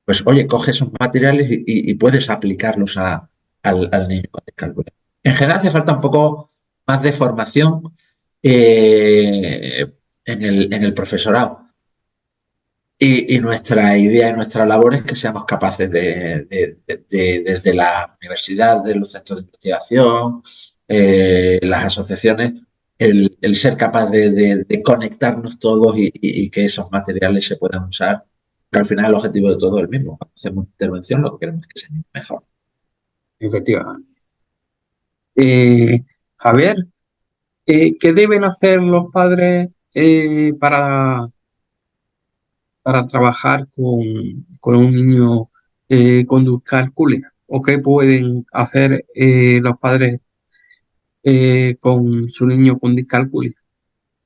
[SPEAKER 2] Pues oye, coge esos materiales y puedes aplicarlos al niño con discalculia. En general hace falta un poco más de formación en el profesorado. Y nuestra idea y nuestra labor es que seamos capaces desde la universidad, de los centros de investigación, las asociaciones, el ser capaz de conectarnos todos y que esos materiales se puedan usar, que al final el objetivo de todo es el mismo. Cuando hacemos una intervención, lo que queremos es que sea mejor.
[SPEAKER 1] Efectivamente. Javier, ¿qué deben hacer los padres para trabajar con un niño con discalculia? ¿O qué pueden hacer los padres con su niño con discalculia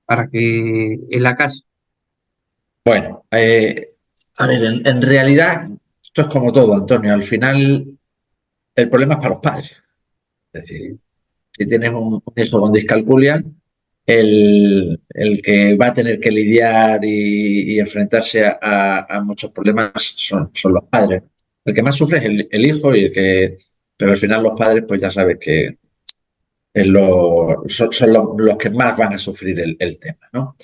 [SPEAKER 1] para que en la casa?
[SPEAKER 2] Bueno, a ver, en realidad, esto es como todo, Antonio. Al final, el problema es para los padres. Es decir,
[SPEAKER 1] Sí,
[SPEAKER 2] si tienes un hijo con discalculia, el que va a tener que lidiar y enfrentarse a muchos problemas son los padres. El que más sufre es el hijo pero al final los padres, pues ya sabes que son los que más van a sufrir el tema, ¿no?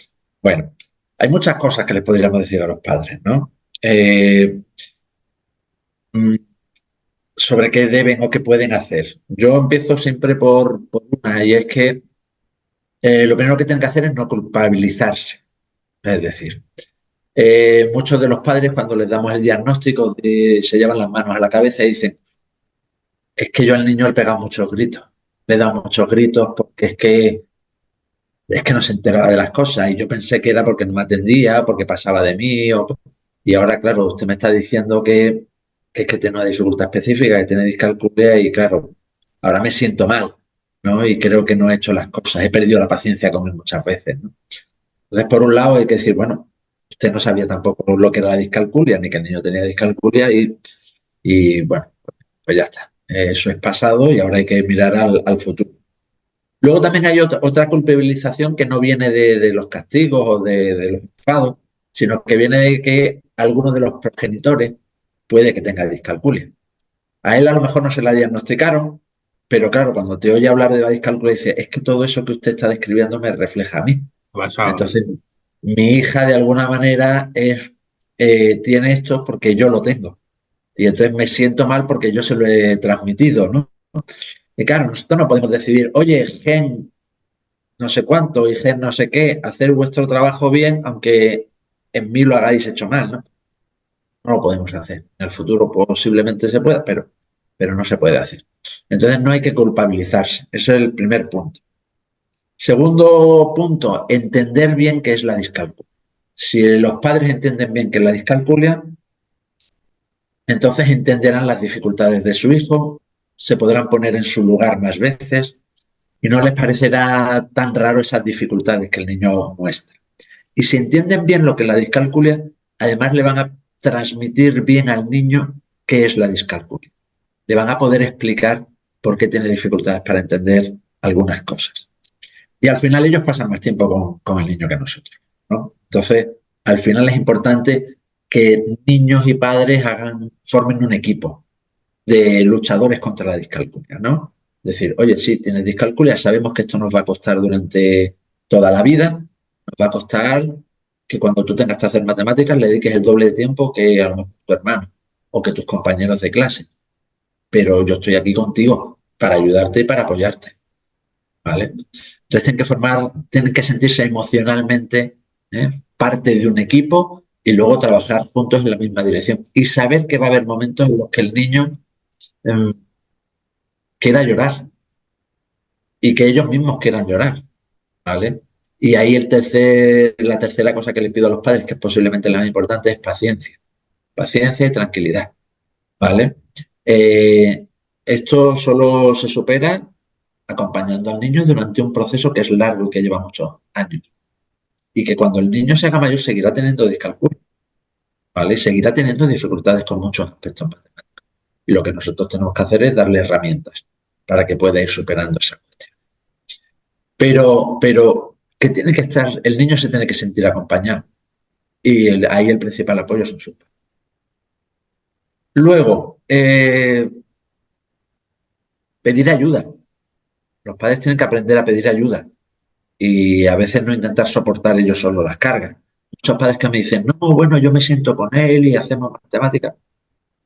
[SPEAKER 2] Bueno, hay muchas cosas que les podríamos decir a los padres, ¿no? Mm, sobre qué deben o qué pueden hacer. Yo empiezo siempre por una, y es que Lo primero que tienen que hacer es no culpabilizarse. Es decir, muchos de los padres cuando les damos el diagnóstico se llevan las manos a la cabeza y dicen, es que yo al niño le he pegado muchos gritos, le he dado muchos gritos porque es que no se enteraba de las cosas y yo pensé que era porque no me atendía, porque pasaba de mí. Y ahora, claro, usted me está diciendo que es que tiene una dificultad específica, que tiene discalculia y claro, ahora me siento mal, ¿no? Y creo que no he hecho las cosas, he perdido la paciencia con él muchas veces, ¿no? Entonces, por un lado hay que decir, bueno, usted no sabía tampoco lo que era la discalculia, ni que el niño tenía discalculia y bueno, pues ya está. Eso es pasado y ahora hay que mirar al futuro. Luego también hay otra culpabilización que no viene de los castigos o de los enfados, sino que viene de que algunos de los progenitores puede que tenga discalculia. A él a lo mejor no se la diagnosticaron, pero claro, cuando te oye hablar de la discalculia dice, es que todo eso que usted está describiendo me refleja a mí.
[SPEAKER 1] Pasado.
[SPEAKER 2] Entonces, mi hija de alguna manera tiene esto porque yo lo tengo. Y entonces me siento mal porque yo se lo he transmitido, ¿no? Y claro, nosotros no podemos decidir, oye, gen no sé cuánto y gen no sé qué, hacer vuestro trabajo bien, aunque en mí lo hagáis hecho mal, ¿no? No lo podemos hacer. En el futuro posiblemente se pueda, pero no se puede hacer. Entonces no hay que culpabilizarse. Ese es el primer punto. Segundo punto, entender bien qué es la discalculia. Si los padres entienden bien qué es la discalculia, entonces entenderán las dificultades de su hijo, se podrán poner en su lugar más veces y no les parecerá tan raro esas dificultades que el niño muestra. Y si entienden bien lo que es la discalculia, además le van a transmitir bien al niño qué es la discalculia. Le van a poder explicar por qué tiene dificultades para entender algunas cosas. Y al final ellos pasan más tiempo con el niño que nosotros, ¿no? Entonces, al final es importante que niños y padres formen un equipo de luchadores contra la discalculia, ¿no? Decir, oye, sí, tienes discalculia, sabemos que esto nos va a costar durante toda la vida, nos va a costar que cuando tú tengas que hacer matemáticas le dediques el doble de tiempo que a lo mejor tu hermano o que tus compañeros de clase, pero yo estoy aquí contigo para ayudarte y para apoyarte, ¿vale? Entonces tienen que sentirse emocionalmente parte de un equipo y luego trabajar juntos en la misma dirección y saber que va a haber momentos en los que el niño eh, quiera llorar y que ellos mismos quieran llorar, ¿vale? Y ahí la tercera cosa que le pido a los padres, que es posiblemente la más importante, es paciencia. Paciencia y tranquilidad, ¿vale? Eh, Esto solo se supera acompañando al niño durante un proceso que es largo y que lleva muchos años. Y que cuando el niño se haga mayor seguirá teniendo discalculia, ¿vale? Seguirá teniendo dificultades con muchos aspectos matemáticos. Y lo que nosotros tenemos que hacer es darle herramientas para que pueda ir superando esa cuestión. Pero que tiene que estar, el niño se tiene que sentir acompañado y ahí el principal apoyo son sus padres. Luego, pedir ayuda. Los padres tienen que aprender a pedir ayuda y a veces no intentar soportar ellos solo las cargas. Muchos padres que me dicen, no, bueno, yo me siento con él y hacemos matemáticas.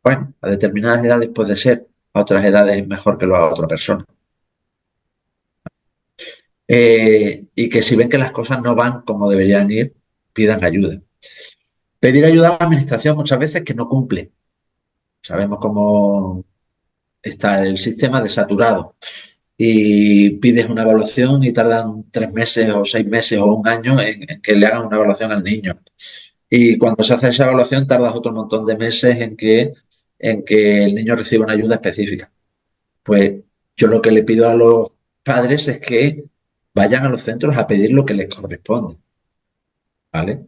[SPEAKER 2] Bueno, a determinadas edades puede ser, a otras edades es mejor que lo haga otra persona. Y que si ven que las cosas no van como deberían ir, pidan ayuda. Pedir ayuda a la administración muchas veces que no cumple. Sabemos cómo está el sistema desaturado y pides una evaluación y tardan 3 meses o 6 meses o un año en que le hagan una evaluación al niño. Y cuando se hace esa evaluación tardas otro montón de meses en que el niño reciba una ayuda específica. Pues yo lo que le pido a los padres es que vayan a los centros a pedir lo que les corresponde, ¿vale?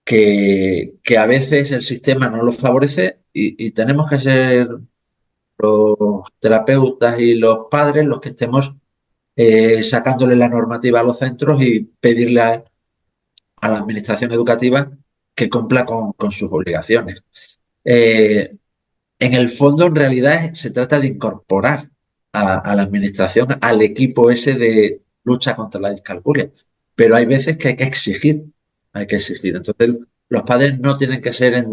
[SPEAKER 2] Que a veces el sistema no lo favorece y tenemos que ser los terapeutas y los padres los que estemos sacándole la normativa a los centros y pedirle a la administración educativa que cumpla con sus obligaciones. Eh, en el fondo, en realidad, se trata de incorporar a la administración al equipo ese de lucha contra la discalculia. Pero hay veces que hay que exigir, hay que exigir. Entonces, los padres no tienen que ser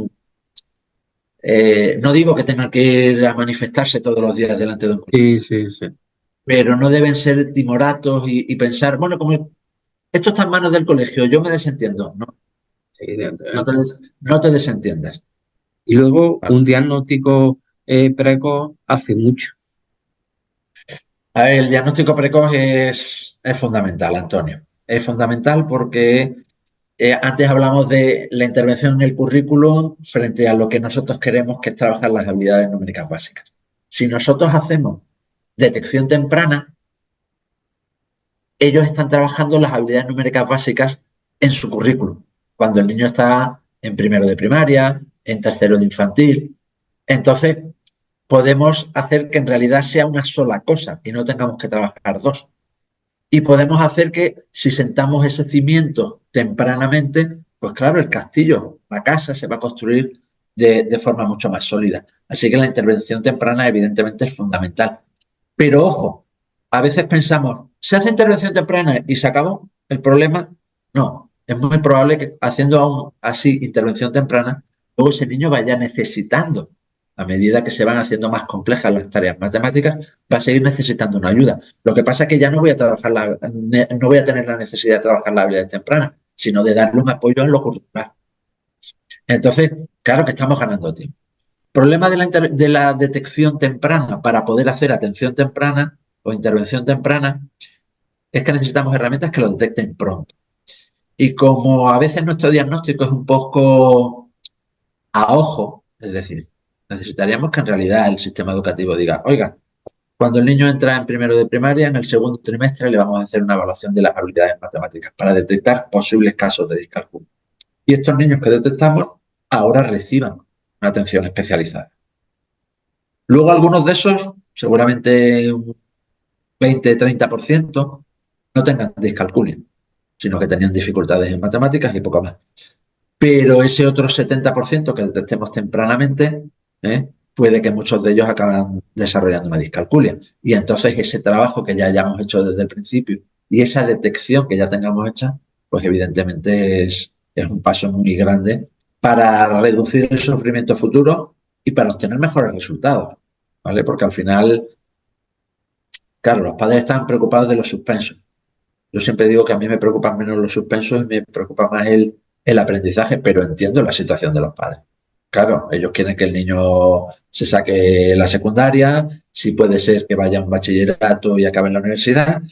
[SPEAKER 2] no digo que tengan que ir a manifestarse todos los días delante de un colegio,
[SPEAKER 1] Sí, sí, sí.
[SPEAKER 2] pero no deben ser timoratos y pensar, bueno, como esto está en manos del colegio, yo me desentiendo. No,
[SPEAKER 1] evidentemente.
[SPEAKER 2] no te desentiendas.
[SPEAKER 1] Y luego
[SPEAKER 2] ¿Vale?
[SPEAKER 1] un diagnóstico precoz hace mucho.
[SPEAKER 2] A ver, el diagnóstico precoz es fundamental, Antonio. Es fundamental porque antes hablamos de la intervención en el currículum frente a lo que nosotros queremos, que es trabajar las habilidades numéricas básicas. Si nosotros hacemos detección temprana, ellos están trabajando las habilidades numéricas básicas en su currículum, cuando el niño está en primero de primaria, en tercero de infantil. Entonces, podemos hacer que en realidad sea una sola cosa y no tengamos que trabajar dos. Y podemos hacer que si sentamos ese cimiento tempranamente, pues claro, el castillo, la casa se va a construir de forma mucho más sólida. Así que la intervención temprana evidentemente es fundamental. Pero ojo, a veces pensamos, ¿se hace intervención temprana y se acabó el problema? No, es muy probable que haciendo aún así intervención temprana, luego ese niño vaya necesitando, a medida que se van haciendo más complejas las tareas matemáticas, va a seguir necesitando una ayuda. Lo que pasa es que ya no voy a trabajar no voy a tener la necesidad de trabajar las habilidades tempranas, sino de darle un apoyo en lo curricular. Entonces, claro que estamos ganando tiempo. Problema de la detección temprana para poder hacer atención temprana o intervención temprana es que necesitamos herramientas que lo detecten pronto. Y como a veces nuestro diagnóstico es un poco a ojo, es decir, necesitaríamos que en realidad el sistema educativo diga, oiga, cuando el niño entra en primero de primaria, en el segundo trimestre le vamos a hacer una evaluación de las habilidades matemáticas para detectar posibles casos de discalculia. Y estos niños que detectamos ahora reciban una atención especializada. Luego algunos de esos, seguramente un 20-30%, no tengan discalculia, sino que tenían dificultades en matemáticas y poco más. Pero ese otro 70% que detectemos tempranamente, puede que muchos de ellos acaben desarrollando una discalculia. Y entonces ese trabajo que ya hayamos hecho desde el principio y esa detección que ya tengamos hecha, pues evidentemente es un paso muy grande para reducir el sufrimiento futuro y para obtener mejores resultados, ¿vale? Porque al final, claro, los padres están preocupados de los suspensos. Yo siempre digo que a mí me preocupan menos los suspensos y me preocupa más el aprendizaje, pero entiendo la situación de los padres. Claro, ellos quieren que el niño se saque la secundaria, si puede ser que vaya a un bachillerato y acabe en la universidad.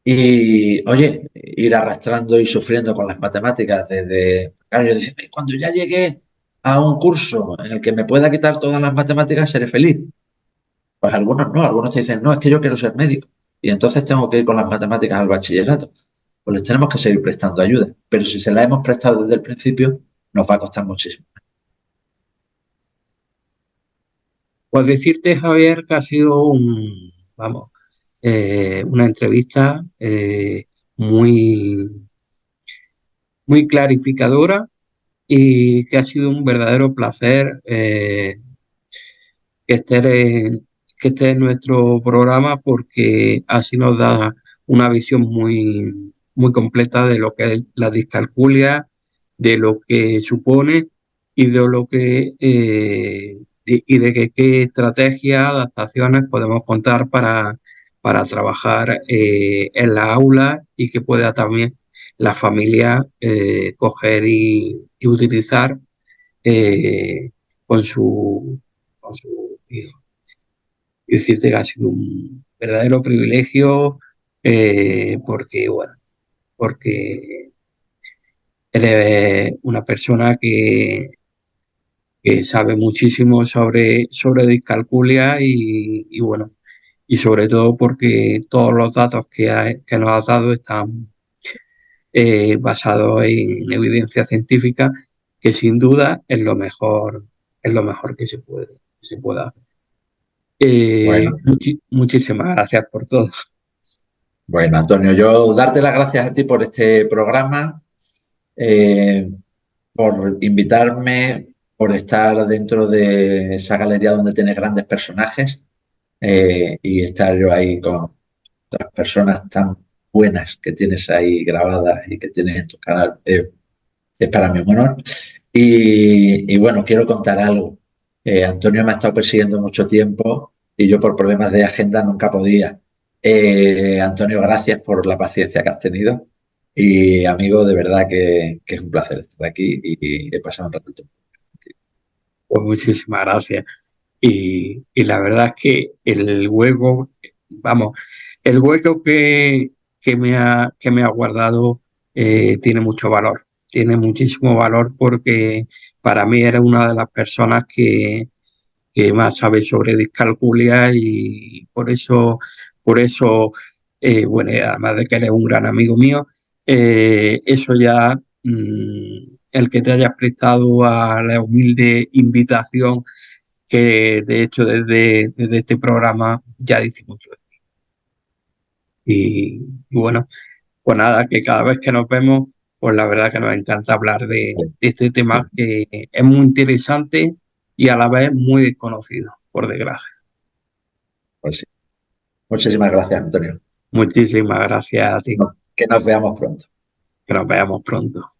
[SPEAKER 2] Y, oye, ir arrastrando y sufriendo con las matemáticas desde... Claro, yo decía, cuando ya llegué a un curso en el que me pueda quitar todas las matemáticas, seré feliz. Pues algunos no, algunos te dicen, no, es que yo quiero ser médico y entonces tengo que ir con las matemáticas al bachillerato. Pues les tenemos que seguir prestando ayuda, pero si se la hemos prestado desde el principio, nos va a costar muchísimo.
[SPEAKER 1] Pues decirte, Javier, que ha sido vamos, una entrevista muy, muy clarificadora y que ha sido un verdadero placer que estés que esté en nuestro programa porque así nos da una visión muy, muy completa de lo que es la discalculia, de lo que supone y de lo que y de qué estrategias, adaptaciones podemos contar para trabajar en la aula y que pueda también la familia coger y utilizar eh, con con su hijo. Y decirte que ha sido un verdadero privilegio porque, bueno, porque eres una persona que sabe muchísimo sobre discalculia y bueno, y sobre todo porque todos los datos que nos has dado están basados en evidencia científica, que sin duda es lo mejor que se puede hacer.
[SPEAKER 2] Bueno,
[SPEAKER 1] Muchísimas gracias por todo.
[SPEAKER 2] bueno, Antonio, yo darte las gracias a ti por este programa, eh, por invitarme, por estar dentro de esa galería donde tienes grandes personajes y estar yo ahí con otras personas tan buenas que tienes ahí grabadas y que tienes en tu canal. Es para mí un honor. Y bueno, quiero contar algo. Antonio me ha estado persiguiendo mucho tiempo y yo por problemas de agenda nunca podía. Antonio, gracias por la paciencia que has tenido. Y amigo, de verdad que es un placer estar aquí y he pasado un ratito.
[SPEAKER 1] Pues muchísimas gracias. Y la verdad es que el hueco, vamos, el hueco que me ha guardado tiene mucho valor, tiene muchísimo valor porque para mí era una de las personas que más sabe sobre discalculia y por eso bueno, además de que eres un gran amigo mío, eso ya, el que te hayas prestado a la humilde invitación que de hecho desde este programa ya dice mucho. Y bueno, pues nada, que cada vez que nos vemos, pues la verdad que nos encanta hablar de este tema que es muy interesante y a la vez muy desconocido, por desgracia.
[SPEAKER 2] Pues sí. Muchísimas gracias, Antonio.
[SPEAKER 1] Muchísimas gracias a ti.
[SPEAKER 2] Que nos veamos pronto.
[SPEAKER 1] Que nos veamos pronto.